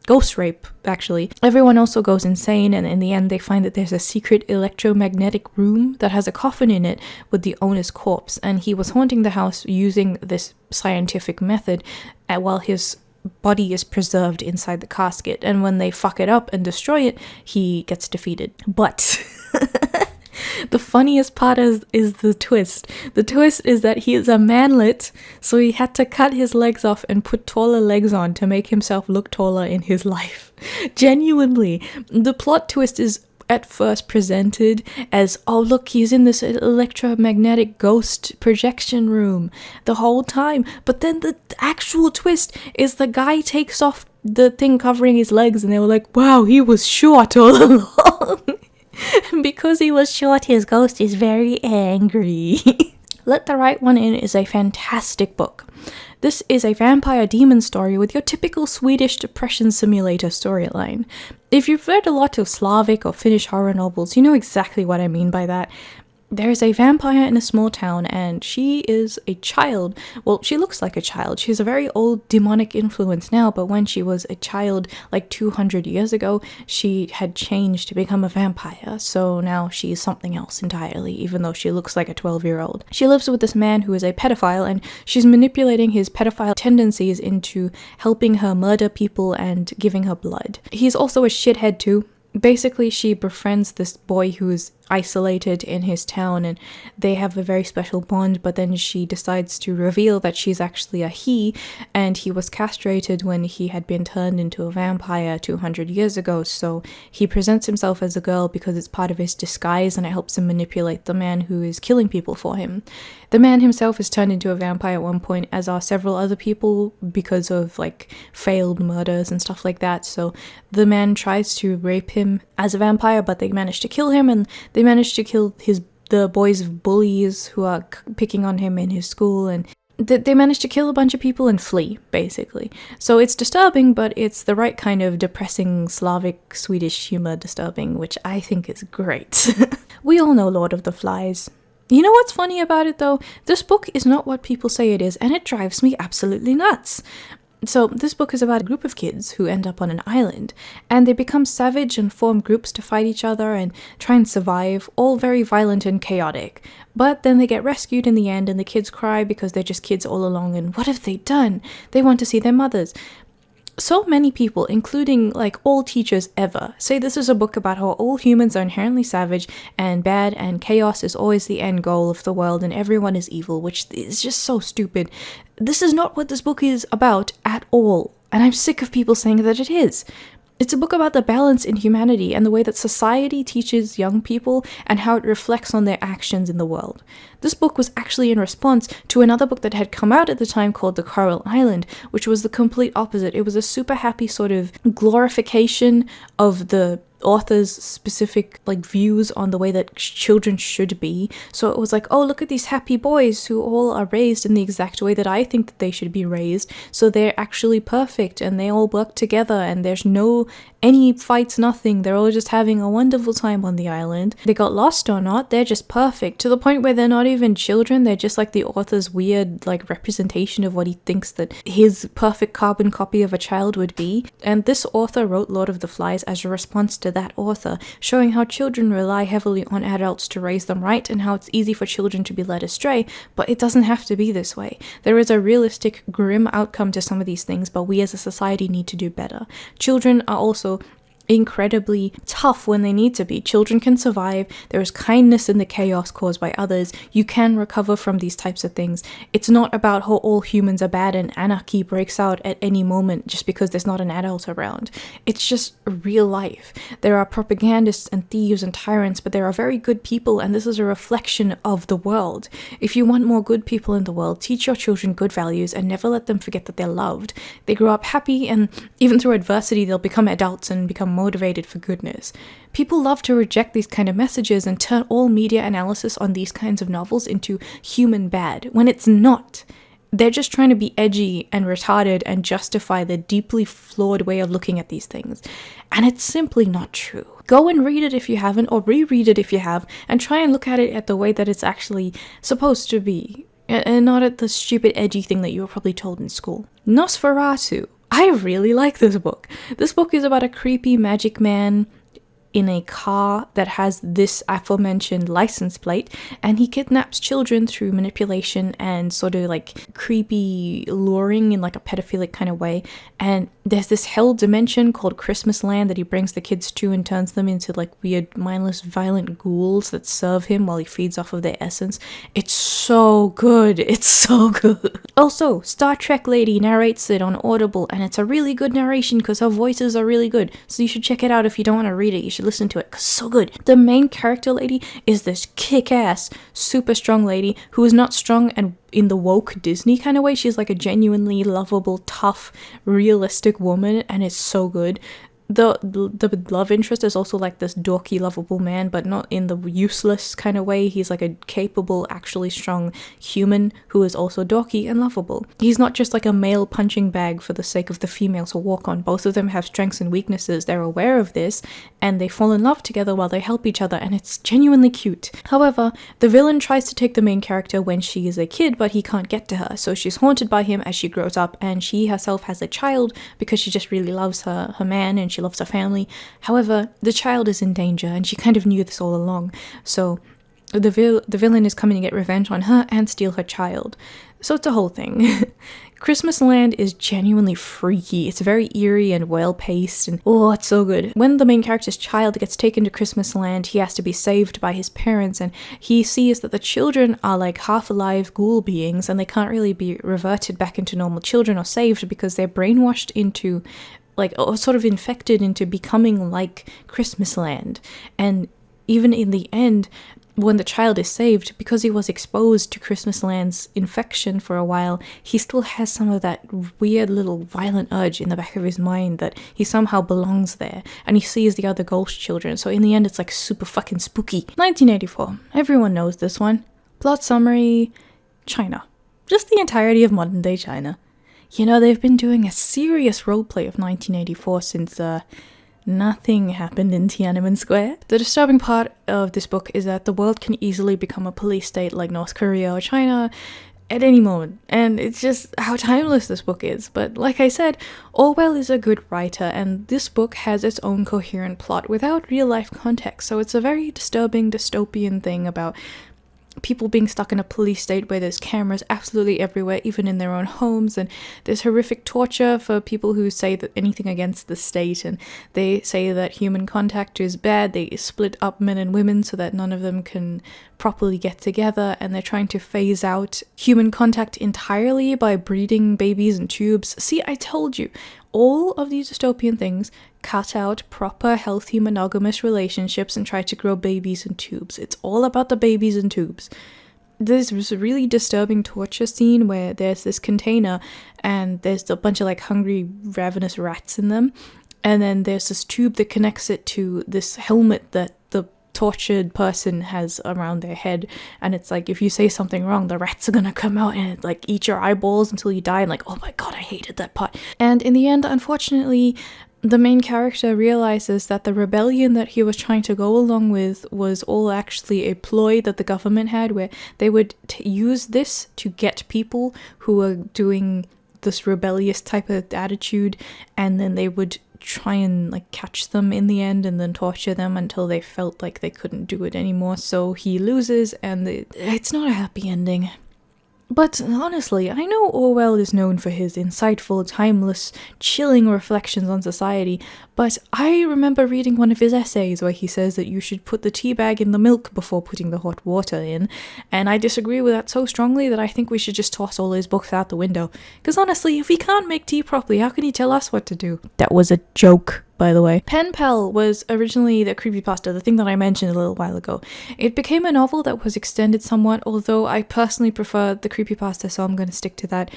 Ghost rape, actually. Everyone also goes insane, and in the end they find that there's a secret electromagnetic room that has a coffin in it with the owner's corpse, and he was haunting the house using this scientific method while his body is preserved inside the casket, and when they fuck it up and destroy it, he gets defeated. But the funniest part is the twist. The twist is that he is a manlet, so he had to cut his legs off and put taller legs on to make himself look taller in his life. Genuinely, the plot twist is at first presented as, oh look, he's in this electromagnetic ghost projection room the whole time, but then the actual twist is the guy takes off the thing covering his legs and they were like, wow, he was short all along. Because he was short, his ghost is very angry. Let the Right One In is a fantastic book. This is a vampire demon story with your typical Swedish depression simulator storyline. If you've read a lot of Slavic or Finnish horror novels, you know exactly what I mean by that. There's a vampire in a small town and she is a child. Well, she looks like a child. She's a very old demonic influence now, but when she was a child like 200 years ago, she had changed to become a vampire. So now she's something else entirely, even though she looks like a 12-year-old. She lives with this man who is a pedophile and she's manipulating his pedophile tendencies into helping her murder people and giving her blood. He's also a shithead too. Basically, she befriends this boy who is isolated in his town and they have a very special bond, but then she decides to reveal that she's actually a he and he was castrated when he had been turned into a vampire 200 years ago, so he presents himself as a girl because it's part of his disguise and it helps him manipulate the man who is killing people for him. The man himself is turned into a vampire at one point, as are several other people because of like failed murders and stuff like that, so the man tries to rape him as a vampire, but they manage to kill him and they manage to kill the boys bullies who are picking on him in his school, and they manage to kill a bunch of people and flee, basically. So it's disturbing, but it's the right kind of depressing Slavic Swedish humor disturbing, which I think is great. We all know Lord of the Flies. You know what's funny about it though? This book is not what people say it is, and it drives me absolutely nuts. So this book is about a group of kids who end up on an island, and they become savage and form groups to fight each other and try and survive, all very violent and chaotic. But then they get rescued in the end, and the kids cry because they're just kids all along, and what have they done? They want to see their mothers. So many people, including like all teachers ever, say this is a book about how all humans are inherently savage and bad and chaos is always the end goal of the world and everyone is evil, which is just so stupid. This is not what this book is about at all, and I'm sick of people saying that it is. It's a book about the balance in humanity and the way that society teaches young people and how it reflects on their actions in the world. This book was actually in response to another book that had come out at the time called The Coral Island, which was the complete opposite. It was a super happy sort of glorification of the author's specific like views on the way that children should be. So it was like, oh, look at these happy boys who all are raised in the exact way that I think that they should be raised, so they're actually perfect and they all work together and there's no any fights, nothing. They're all just having a wonderful time on the island. They got lost or not, they're just perfect, to the point where they're not even children. They're just like the author's weird like representation of what he thinks that his perfect carbon copy of a child would be. And this author wrote Lord of the Flies as a response to that author, showing how children rely heavily on adults to raise them right and how it's easy for children to be led astray, but it doesn't have to be this way. There is a realistic, grim outcome to some of these things, but we as a society need to do better. Children are also incredibly tough when they need to be. Children can survive. There is kindness in the chaos caused by others. You can recover from these types of things. It's not about how all humans are bad and anarchy breaks out at any moment just because there's not an adult around. It's just real life. There are propagandists and thieves and tyrants, but there are very good people, and this is a reflection of the world. If you want more good people in the world, teach your children good values and never let them forget that they're loved. They grow up happy, and even through adversity they'll become adults and become motivated for goodness. People love to reject these kind of messages and turn all media analysis on these kinds of novels into human bad, when it's not. They're just trying to be edgy and retarded and justify the deeply flawed way of looking at these things. And it's simply not true. Go and read it if you haven't, or reread it if you have, and try and look at it at the way that it's actually supposed to be, and not at the stupid edgy thing that you were probably told in school. Nosferatu. I really like this book. This book is about a creepy magic man in a car that has this aforementioned license plate, and he kidnaps children through manipulation and sort of like creepy luring in like a pedophilic kind of way. And there's this hell dimension called Christmas Land that he brings the kids to and turns them into like weird, mindless, violent ghouls that serve him while he feeds off of their essence. It's so good. It's so good. Also, Star Trek lady narrates it on Audible, and it's a really good narration because her voices are really good. So you should check it out if you don't want to read it. You should listen to it because it's so good. The main character lady is this kick-ass, super strong lady who is not strong and in the woke Disney kind of way. She's like a genuinely lovable, tough, realistic woman, and it's so good. the love interest is also like this dorky, lovable man, but not in the useless kind of way. He's like a capable, actually strong human who is also dorky and lovable. He's not just like a male punching bag for the sake of the female to walk on. Both of them have strengths and weaknesses. They're aware of this, and they fall in love together while they help each other, and it's genuinely cute. However, the villain tries to take the main character when she is a kid, but he can't get to her, so she's haunted by him as she grows up, and she herself has a child because she just really loves her man and she loves her family. However, the child is in danger, and she kind of knew this all along, so the villain is coming to get revenge on her and steal her child. So it's a whole thing. Christmas Land is genuinely freaky. It's very eerie and well-paced, and oh, it's so good. When the main character's child gets taken to Christmas Land, he has to be saved by his parents, and he sees that the children are like half-alive ghoul beings, and they can't really be reverted back into normal children or saved because they're brainwashed into, like, or sort of infected into becoming like Christmas Land. And even in the end, when the child is saved, because he was exposed to Christmas Land's infection for a while, he still has some of that weird little violent urge in the back of his mind that he somehow belongs there, and he sees the other ghost children, so in the end it's like super fucking spooky. 1984. Everyone knows this one. Plot summary: China. Just the entirety of modern day China. You know, they've been doing a serious roleplay of 1984 since, nothing happened in Tiananmen Square. The disturbing part of this book is that the world can easily become a police state like North Korea or China at any moment, and it's just how timeless this book is. But like I said, Orwell is a good writer, and this book has its own coherent plot without real-life context, so it's a very disturbing dystopian thing about people being stuck in a police state where there's cameras absolutely everywhere, even in their own homes, and there's horrific torture for people who say that anything against the state, and they say that human contact is bad. They split up men and women so that none of them can properly get together, and they're trying to phase out human contact entirely by breeding babies in tubes. See, I told you, all of these dystopian things cut out proper, healthy, monogamous relationships and try to grow babies in tubes. It's all about the babies in tubes. There's this really disturbing torture scene where there's this container and there's a bunch of like hungry, ravenous rats in them, and then there's this tube that connects it to this helmet that the tortured person has around their head, and it's like if you say something wrong, the rats are gonna come out and like eat your eyeballs until you die, and like, oh my god, I hated that part. And in the end, unfortunately, the main character realizes that the rebellion that he was trying to go along with was all actually a ploy that the government had, where they would use this to get people who were doing this rebellious type of attitude, and then they would try and like catch them in the end and then torture them until they felt like they couldn't do it anymore. So he loses, and it's not a happy ending. But honestly, I know Orwell is known for his insightful, timeless, chilling reflections on society, but I remember reading one of his essays where he says that you should put the tea bag in the milk before putting the hot water in, and I disagree with that so strongly that I think we should just toss all his books out the window. Because honestly, if he can't make tea properly, how can he tell us what to do? That was a joke, by the way. Penpal was originally the creepypasta, the thing that I mentioned a little while ago. It became a novel that was extended somewhat, although I personally prefer the creepypasta, so I'm going to stick to that.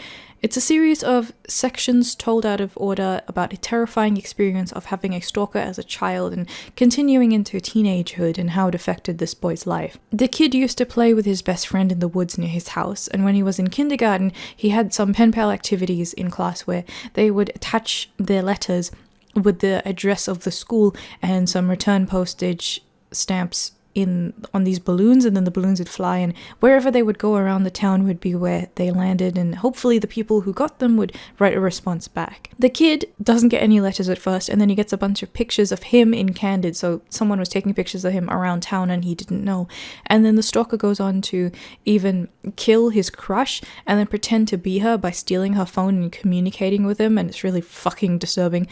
It's a series of sections told out of order about a terrifying experience of having a stalker as a child and continuing into teenagehood and how it affected this boy's life. The kid used to play with his best friend in the woods near his house, and when he was in kindergarten, he had some Penpal activities in class where they would attach their letters with the address of the school and some return postage stamps on these balloons, and then the balloons would fly, and wherever they would go around the town would be where they landed, and hopefully the people who got them would write a response back. The kid doesn't get any letters at first, and then he gets a bunch of pictures of him in candid, so someone was taking pictures of him around town and he didn't know. And then the stalker goes on to even kill his crush and then pretend to be her by stealing her phone and communicating with him, and it's really fucking disturbing.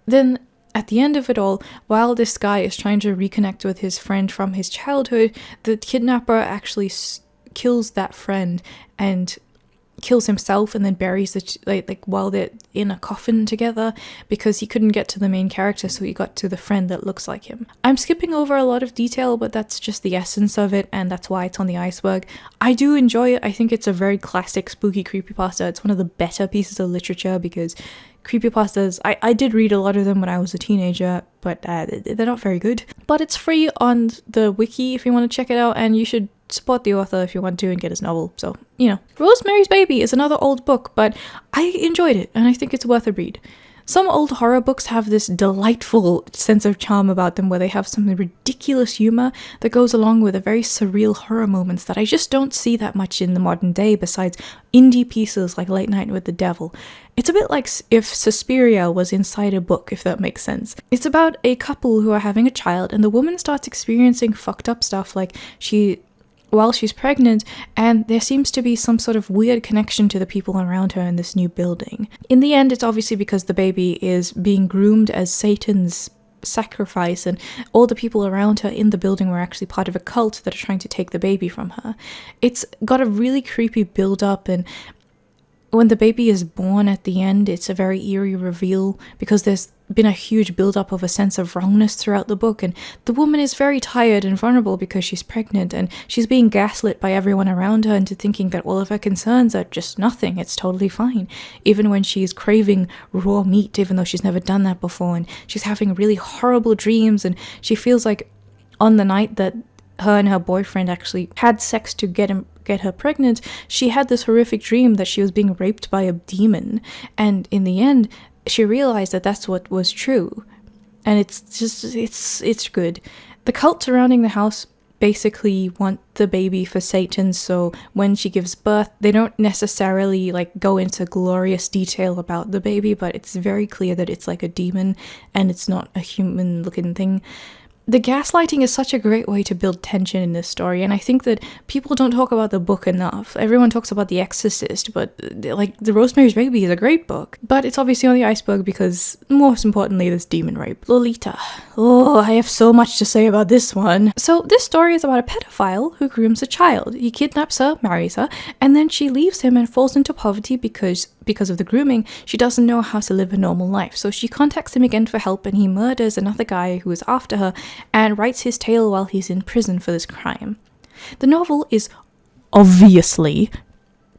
Then at the end of it all, while this guy is trying to reconnect with his friend from his childhood, the kidnapper actually kills that friend and kills himself and then buries like while they're in a coffin together because he couldn't get to the main character, so he got to the friend that looks like him. I'm skipping over a lot of detail, but that's just the essence of it, and that's why it's on the Iceberg. I do enjoy it. I think it's a very classic spooky creepypasta. It's one of the better pieces of literature because creepypastas, I did read a lot of them when I was a teenager, but they're not very good. But it's free on the wiki if you want to check it out, and you should support the author if you want to and get his novel. So, you know. Rosemary's Baby is another old book, but I enjoyed it, and I think it's worth a read. Some old horror books have this delightful sense of charm about them where they have some ridiculous humor that goes along with a very surreal horror moments that I just don't see that much in the modern day besides indie pieces like Late Night with the Devil. It's a bit like if Suspiria was inside a book, if that makes sense. It's about a couple who are having a child, and the woman starts experiencing fucked up stuff like while she's pregnant, and there seems to be some sort of weird connection to the people around her in this new building. In the end, it's obviously because the baby is being groomed as Satan's sacrifice, and all the people around her in the building were actually part of a cult that are trying to take the baby from her. It's got a really creepy build-up, and when the baby is born at the end, it's a very eerie reveal because there's been a huge build-up of a sense of wrongness throughout the book, and the woman is very tired and vulnerable because she's pregnant, and she's being gaslit by everyone around her into thinking that all of her concerns are just nothing, it's totally fine, even when she's craving raw meat, even though she's never done that before, and she's having really horrible dreams, and she feels like on the night that her and her boyfriend actually had sex to get her pregnant, she had this horrific dream that she was being raped by a demon, and in the end she realized that that's what was true, and it's good. The cult surrounding the house basically want the baby for Satan, so when she gives birth, they don't necessarily like go into glorious detail about the baby, but it's very clear that it's like a demon and it's not a human looking thing. The gaslighting is such a great way to build tension in this story, and I think that people don't talk about the book enough. Everyone talks about The Exorcist, but like The Rosemary's Baby is a great book, but it's obviously on the Iceberg because, most importantly, there's demon rape. Lolita. Oh, I have so much to say about this one. So this story is about a pedophile who grooms a child. He kidnaps her, marries her, and then she leaves him and falls into poverty because of the grooming. She doesn't know how to live a normal life, so she contacts him again for help, and he murders another guy who is after her and writes his tale while he's in prison for this crime. The novel is obviously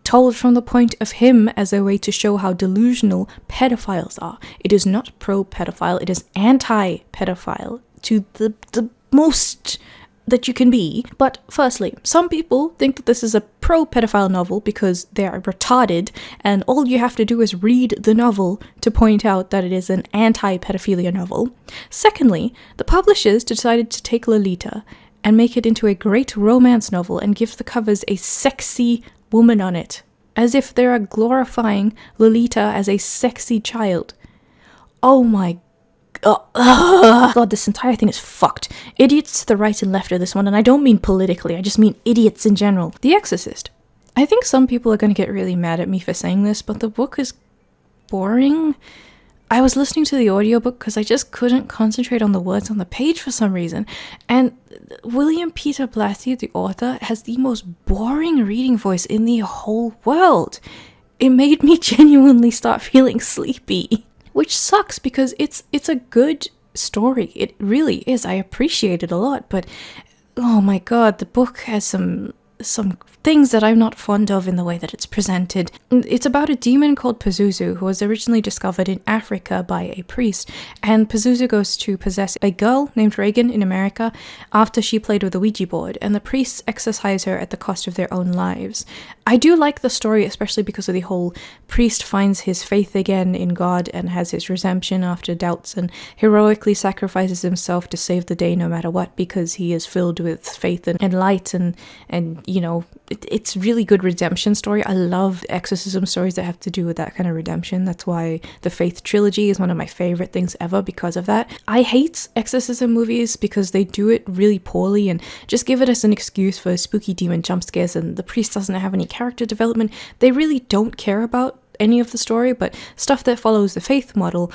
told from the point of him as a way to show how delusional pedophiles are. It is not pro-pedophile, it is anti-pedophile to the most that you can be. But firstly, some people think that this is a pro-pedophile novel because they are retarded, and all you have to do is read the novel to point out that it is an anti-pedophilia novel. Secondly, the publishers decided to take Lolita and make it into a great romance novel and give the covers a sexy woman on it, as if they are glorifying Lolita as a sexy child. Oh my God, this entire thing is fucked. Idiots to the right and left of this one, and I don't mean politically, I just mean idiots in general. The Exorcist. I think some people are going to get really mad at me for saying this, but the book is boring. I was listening to the audiobook because I just couldn't concentrate on the words on the page for some reason, and William Peter Blatty, the author, has the most boring reading voice in the whole world. It made me genuinely start feeling sleepy. Which sucks because it's a good story. It really is. I appreciate it a lot, but oh my god, the book has some things that I'm not fond of in the way that it's presented. It's about a demon called Pazuzu who was originally discovered in Africa by a priest, and Pazuzu goes to possess a girl named Reagan in America after she played with a Ouija board, and the priests exorcise her at the cost of their own lives. I do like the story, especially because of the whole priest finds his faith again in God and has his redemption after doubts and heroically sacrifices himself to save the day no matter what because he is filled with faith and light and you know, it's really good redemption story. I love exorcism stories that have to do with that kind of redemption. That's why the Faith trilogy is one of my favorite things ever because of that. I hate exorcism movies because they do it really poorly and just give it as an excuse for spooky demon jump scares, and the priest doesn't have any character development. They really don't care about any of the story, but stuff that follows the Faith model,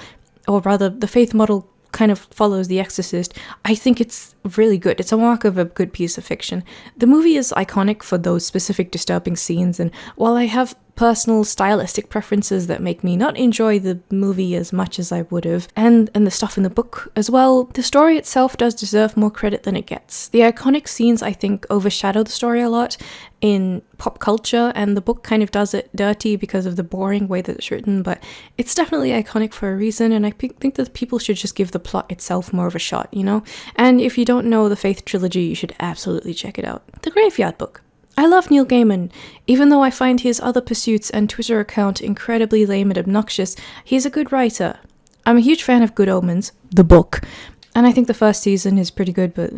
or rather the Faith model kind of follows The Exorcist, I think it's really good. It's a mark of a good piece of fiction. The movie is iconic for those specific disturbing scenes, and while I have personal stylistic preferences that make me not enjoy the movie as much as I would have, and the stuff in the book as well. The story itself does deserve more credit than it gets. The iconic scenes, I think, overshadow the story a lot in pop culture, and the book kind of does it dirty because of the boring way that it's written, but it's definitely iconic for a reason, and I think that people should just give the plot itself more of a shot, you know? And if you don't know the Faith trilogy, you should absolutely check it out. The Graveyard Book. I love Neil Gaiman. Even though I find his other pursuits and Twitter account incredibly lame and obnoxious, he's a good writer. I'm a huge fan of Good Omens, the book, and I think the first season is pretty good, but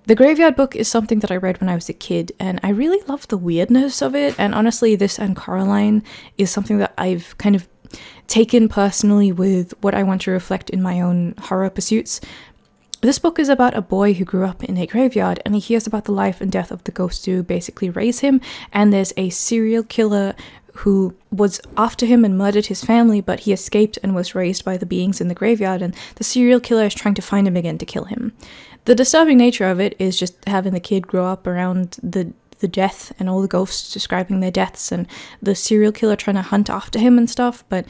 The Graveyard Book is something that I read when I was a kid, and I really love the weirdness of it, and honestly, this and Coraline is something that I've kind of taken personally with what I want to reflect in my own horror pursuits. This book is about a boy who grew up in a graveyard, and he hears about the life and death of the ghosts who basically raise him, and there's a serial killer who was after him and murdered his family, but he escaped and was raised by the beings in the graveyard, and the serial killer is trying to find him again to kill him. The disturbing nature of it is just having the kid grow up around the death and all the ghosts describing their deaths and the serial killer trying to hunt after him and stuff, but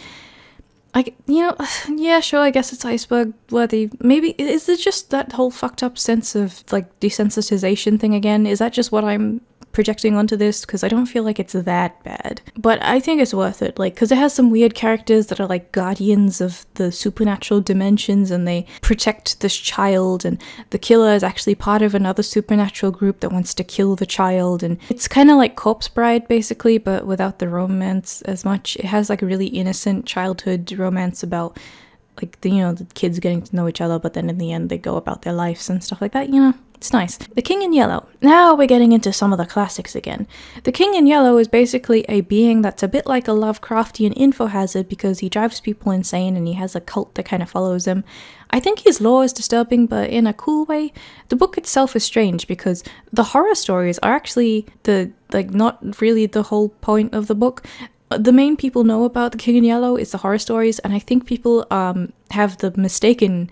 yeah, sure, I guess it's Iceberg worthy. Maybe, is it just that whole fucked up sense of, like, desensitization thing again? Is that just what I'm projecting onto this? Because I don't feel like it's that bad. But I think it's worth it, like, because it has some weird characters that are, like, guardians of the supernatural dimensions, and they protect this child, and the killer is actually part of another supernatural group that wants to kill the child, and it's kind of like Corpse Bride, basically, but without the romance as much. It has, like, a really innocent childhood romance about, like, the kids getting to know each other, but then in the end they go about their lives and stuff like that, It's nice. The King in Yellow. Now we're getting into some of the classics again. The King in Yellow is basically a being that's a bit like a Lovecraftian info hazard because he drives people insane and he has a cult that kind of follows him. I think his lore is disturbing, but in a cool way. The book itself is strange because the horror stories are actually not really the whole point of the book. The main people know about the King in Yellow is the horror stories, and I think people have the mistaken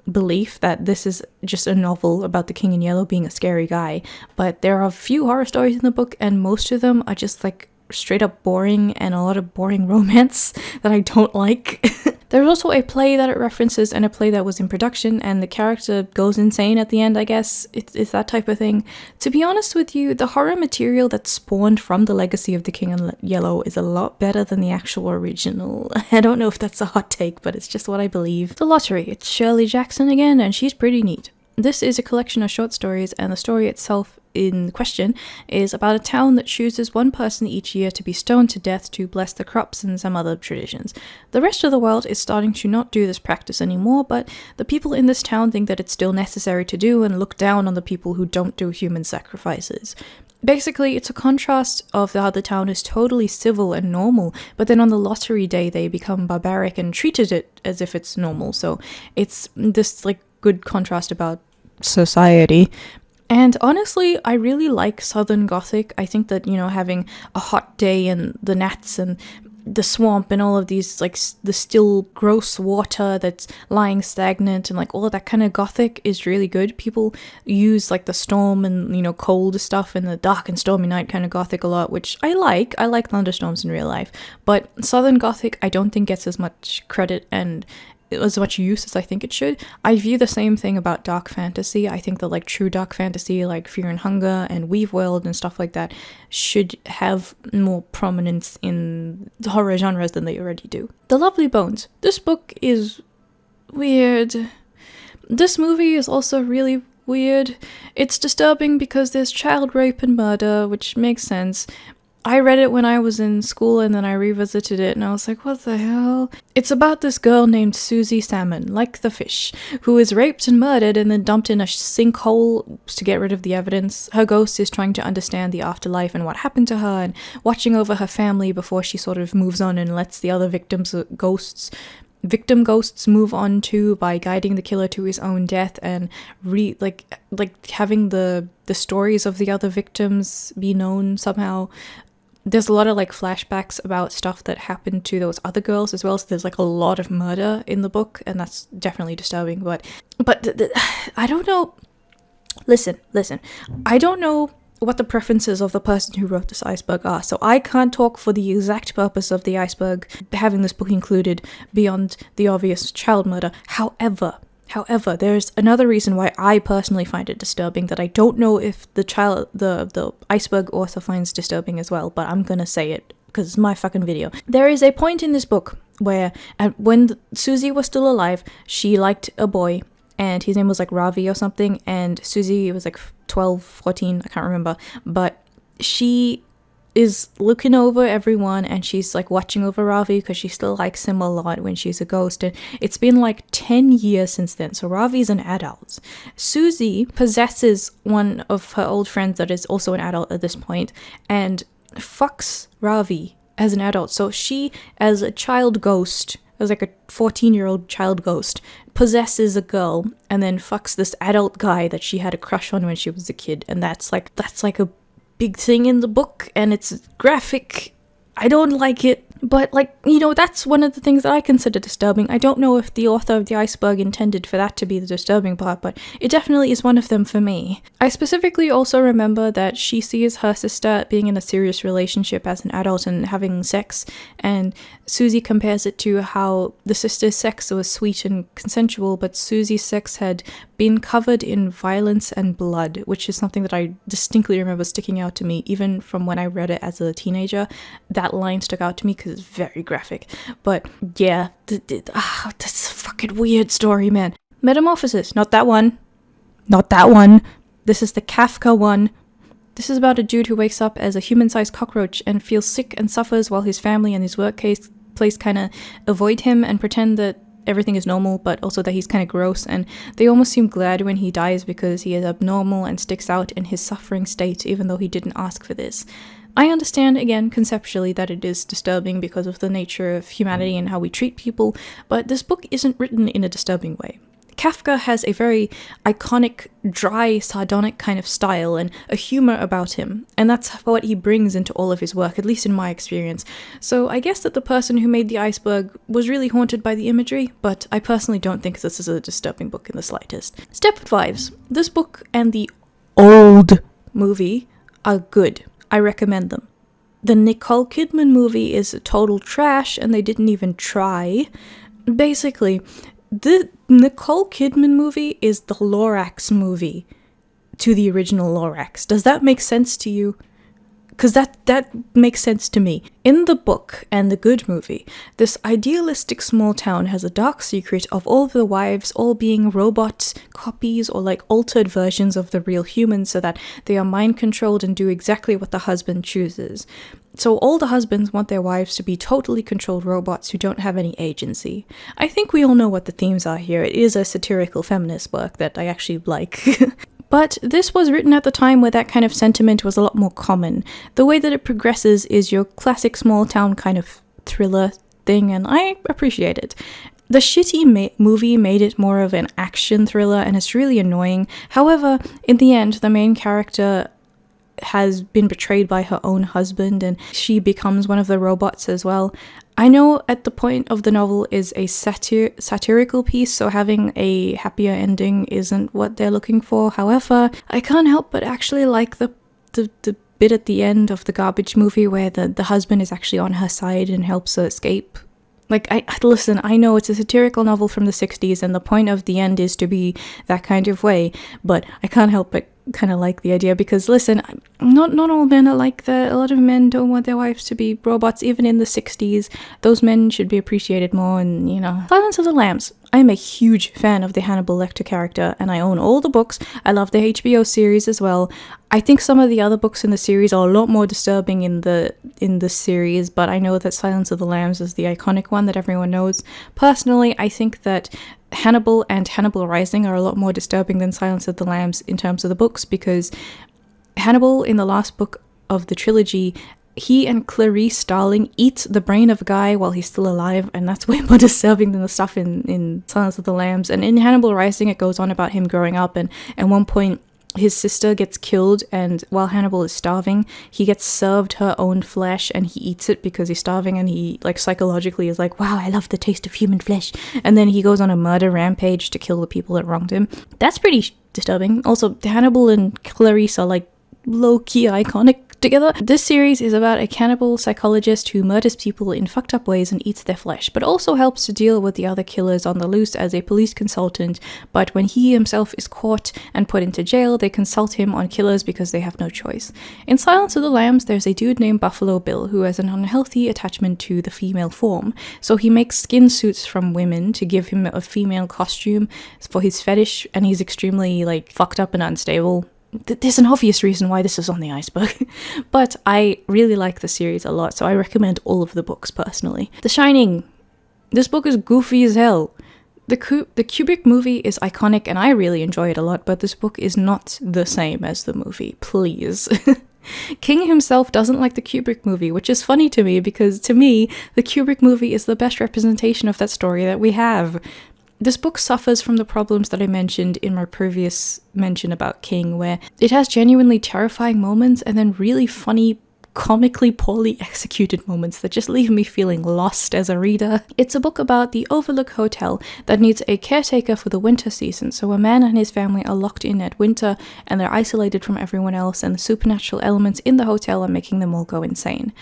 belief that this is just a novel about the King in Yellow being a scary guy, but there are a few horror stories in the book, and most of them are just like straight up boring and a lot of boring romance that I don't like. There's also a play that it references and a play that was in production, and the character goes insane at the end, I guess. It's that type of thing. To be honest with you, the horror material that spawned from the legacy of the King in Yellow is a lot better than the actual original. I don't know if that's a hot take, but it's just what I believe. The Lottery. It's Shirley Jackson again, and she's pretty neat. This is a collection of short stories, and the story itself in question is about a town that chooses one person each year to be stoned to death to bless the crops and some other traditions. The rest of the world is starting to not do this practice anymore, but the people in this town think that it's still necessary to do and look down on the people who don't do human sacrifices. Basically, it's a contrast of how the town is totally civil and normal, but then on the lottery day they become barbaric and treated it as if it's normal. So it's this like good contrast about society. And honestly, I really like Southern Gothic. I think that, having a hot day and the gnats and the swamp and all of these, like, the still gross water that's lying stagnant and, like, all of that kind of Gothic is really good. People use, like, the storm and, cold stuff and the dark and stormy night kind of Gothic a lot, which I like. I like thunderstorms in real life. But Southern Gothic, I don't think gets as much credit and as much use as I think it should. I view the same thing about dark fantasy. I think that, like, true dark fantasy, like Fear and Hunger and Weave World and stuff like that, should have more prominence in the horror genres than they already do. The Lovely Bones. This book is weird. This movie is also really weird. It's disturbing because there's child rape and murder, which makes sense. I read it when I was in school and then I revisited it and I was like, what the hell? It's about this girl named Susie Salmon, like the fish, who is raped and murdered and then dumped in a sinkhole to get rid of the evidence. Her ghost is trying to understand the afterlife and what happened to her and watching over her family before she sort of moves on and lets the other victim ghosts move on too by guiding the killer to his own death and having the stories of the other victims be known somehow. There's a lot of, like, flashbacks about stuff that happened to those other girls as well, so there's, like, a lot of murder in the book, and that's definitely disturbing, but I don't know. Listen, I don't know what the preferences of the person who wrote this Iceberg are. So I can't talk for the exact purpose of the Iceberg having this book included beyond the obvious child murder. However, there's another reason why I personally find it disturbing that I don't know if the Iceberg author finds disturbing as well, but I'm gonna say it because it's my fucking video. There is a point in this book where when Susie was still alive, she liked a boy, and his name was like Ravi or something, and Susie was like 12, 14, I can't remember, but she is looking over everyone and she's like watching over Ravi because she still likes him a lot when she's a ghost, and it's been like 10 years since then, so Ravi's an adult. Susie possesses one of her old friends that is also an adult at this point and fucks Ravi as an adult. So she, as a child ghost, as like a 14-year-old child ghost, possesses a girl and then fucks this adult guy that she had a crush on when she was a kid, and that's like a big thing in the book, and it's graphic. I don't like it, but like, you know, that's one of the things that I consider disturbing. I don't know if the author of the Iceberg intended for that to be the disturbing part, but it definitely is one of them for me. I specifically also remember that she sees her sister being in a serious relationship as an adult and having sex, and Susie compares it to how the sister's sex was sweet and consensual, but Susie's sex had been covered in violence and blood, which is something that I distinctly remember sticking out to me, even from when I read it as a teenager. That line stuck out to me because it's very graphic. But yeah, that's a fucking weird story, man. Metamorphosis, not that one. Not that one. This is the Kafka one. This is about a dude who wakes up as a human-sized cockroach and feels sick and suffers while his family and his workplace kind of avoid him and pretend that everything is normal, but also that he's kind of gross, and they almost seem glad when he dies because he is abnormal and sticks out in his suffering state even though he didn't ask for this. I understand, again, conceptually that it is disturbing because of the nature of humanity and how we treat people, but this book isn't written in a disturbing way. Kafka has a very iconic, dry, sardonic kind of style and a humor about him, and that's what he brings into all of his work, at least in my experience. So I guess that the person who made the Iceberg was really haunted by the imagery, but I personally don't think this is a disturbing book in the slightest. Stepford Wives. This book and the old movie are good. I recommend them. The Nicole Kidman movie is a total trash, and they didn't even try. Basically, the Nicole Kidman movie is the Lorax movie to the original Lorax. Does that make sense to you? Because that makes sense to me. In the book and the good movie, this idealistic small town has a dark secret of all of the wives all being robots, copies, or like altered versions of the real humans so that they are mind-controlled and do exactly what the husband chooses. So all the husbands want their wives to be totally controlled robots who don't have any agency. I think we all know what the themes are here. It is a satirical feminist work that I actually like. But this was written at the time where that kind of sentiment was a lot more common. The way that it progresses is your classic small town kind of thriller thing, and I appreciate it. The shitty movie made it more of an action thriller, and it's really annoying. However, in the end, the main character has been betrayed by her own husband, and she becomes one of the robots as well. I know at the point of the novel is a satirical piece, so having a happier ending isn't what they're looking for. However, I can't help but actually like the bit at the end of the garbage movie where the husband is actually on her side and helps her escape. Like, listen, I know it's a satirical novel from the 60s, and the point of the end is to be that kind of way, but I can't help but kind of like the idea because, listen, not all men are like that. A lot of men don't want their wives to be robots, even in the 60s. Those men should be appreciated more, and, you know. Silence of the Lambs. I am a huge fan of the Hannibal Lecter character, and I own all the books. I love the HBO series as well. I think some of the other books in the series are a lot more disturbing in the series, but I know that Silence of the Lambs is the iconic one that everyone knows. Personally, I think that Hannibal and Hannibal Rising are a lot more disturbing than Silence of the Lambs in terms of the books, because Hannibal, in the last book of the trilogy, he and Clarice Starling eat the brain of a guy while he's still alive, and that's way more disturbing than the stuff in Silence of the Lambs. And in Hannibal Rising, it goes on about him growing up, and at one point, his sister gets killed, and while Hannibal is starving, he gets served her own flesh, and he eats it because he's starving, and he, like, psychologically is like, wow, I love the taste of human flesh. And then he goes on a murder rampage to kill the people that wronged him. That's pretty disturbing. Also, Hannibal and Clarice are, like, low-key iconic together. This series is about a cannibal psychologist who murders people in fucked up ways and eats their flesh, but also helps to deal with the other killers on the loose as a police consultant. But when he himself is caught and put into jail, they consult him on killers because they have no choice. In Silence of the Lambs, there's a dude named Buffalo Bill who has an unhealthy attachment to the female form, so he makes skin suits from women to give him a female costume for his fetish, and he's extremely fucked up and unstable. There's an obvious reason why this is on the iceberg, but I really like the series a lot, so I recommend all of the books personally. The Shining. This book is goofy as hell. The Kubrick movie is iconic and I really enjoy it a lot, but this book is not the same as the movie, please. King himself doesn't like the Kubrick movie, which is funny to me because to me, the Kubrick movie is the best representation of that story that we have. This book suffers from the problems that I mentioned in my previous mention about King, where it has genuinely terrifying moments and then really funny, comically poorly executed moments that just leave me feeling lost as a reader. It's a book about the Overlook Hotel that needs a caretaker for the winter season, so a man and his family are locked in at winter and they're isolated from everyone else, and the supernatural elements in the hotel are making them all go insane.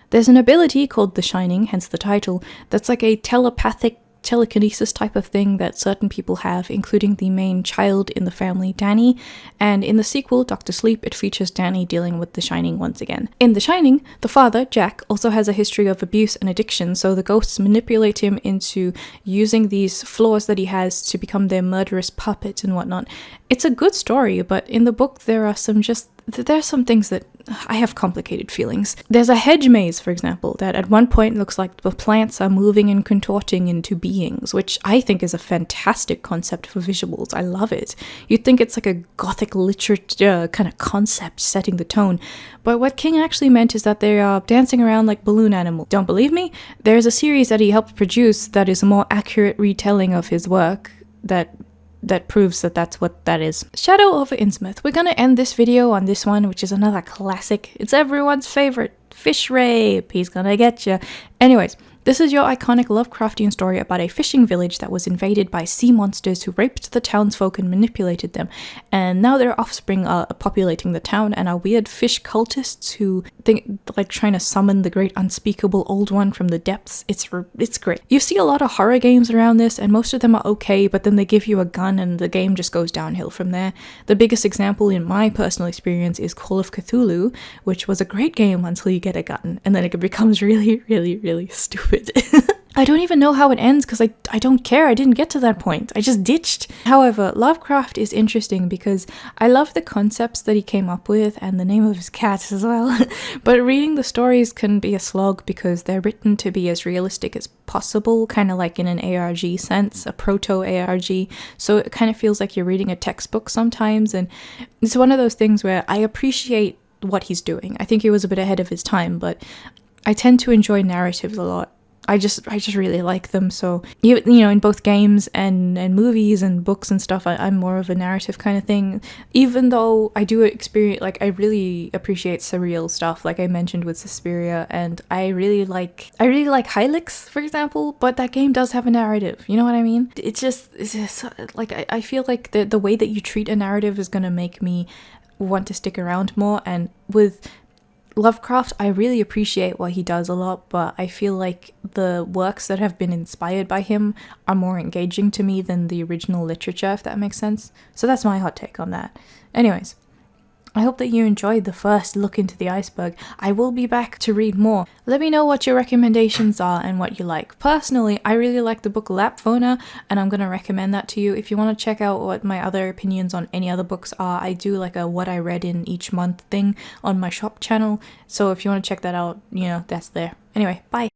There's an ability called The Shining, hence the title, that's like a telepathic telekinesis type of thing that certain people have, including the main child in the family, Danny, and in the sequel, Dr. Sleep, it features Danny dealing with The Shining once again. In The Shining, the father, Jack, also has a history of abuse and addiction, so the ghosts manipulate him into using these flaws that he has to become their murderous puppet and whatnot. It's a good story, but in the book there are some things that I have complicated feelings. There's a hedge maze, for example, that at one point looks like the plants are moving and contorting into beings, which I think is a fantastic concept for visuals. I love it. You'd think it's like a gothic literature kind of concept setting the tone, but what King actually meant is that they are dancing around like balloon animals. Don't believe me? There's a series that he helped produce that is a more accurate retelling of his work that proves that that's what that is. Shadow over Innsmouth. We're gonna end this video on this one, which is another classic. It's everyone's favorite. Fish rape. He's gonna get you. Anyways, this is your iconic Lovecraftian story about a fishing village that was invaded by sea monsters who raped the townsfolk and manipulated them, and now their offspring are populating the town and are weird fish cultists who think trying to summon the great unspeakable old one from the depths. It's great. You see a lot of horror games around this, and most of them are okay, but then they give you a gun and the game just goes downhill from there. The biggest example in my personal experience is Call of Cthulhu, which was a great game until you get a gun, and then it becomes really, really, really stupid. I don't even know how it ends because I don't care. I didn't get to that point. I just ditched. However, Lovecraft is interesting because I love the concepts that he came up with and the name of his cat as well. But reading the stories can be a slog because they're written to be as realistic as possible, kind of like in an ARG sense, a proto-ARG. So it kind of feels like you're reading a textbook sometimes, and it's one of those things where I appreciate what he's doing. I think he was a bit ahead of his time, but I tend to enjoy narratives a lot. I just really like them. So you know, in both games and movies and books and stuff, I'm more of a narrative kind of thing. Even though I do experience, I really appreciate surreal stuff, like I mentioned with Suspiria, and I really like Hylix, for example. But that game does have a narrative. You know what I mean? It's just I feel like the way that you treat a narrative is gonna make me want to stick around more. And with Lovecraft, I really appreciate what he does a lot, but I feel like the works that have been inspired by him are more engaging to me than the original literature, if that makes sense. So that's my hot take on that. Anyways, I hope that you enjoyed the first look into the iceberg. I will be back to read more. Let me know what your recommendations are and what you like. Personally, I really like the book Lapfona, and I'm going to recommend that to you. If you want to check out what my other opinions on any other books are, I do like a what I read in each month thing on my shop channel. So if you want to check that out, you know, that's there. Anyway, bye.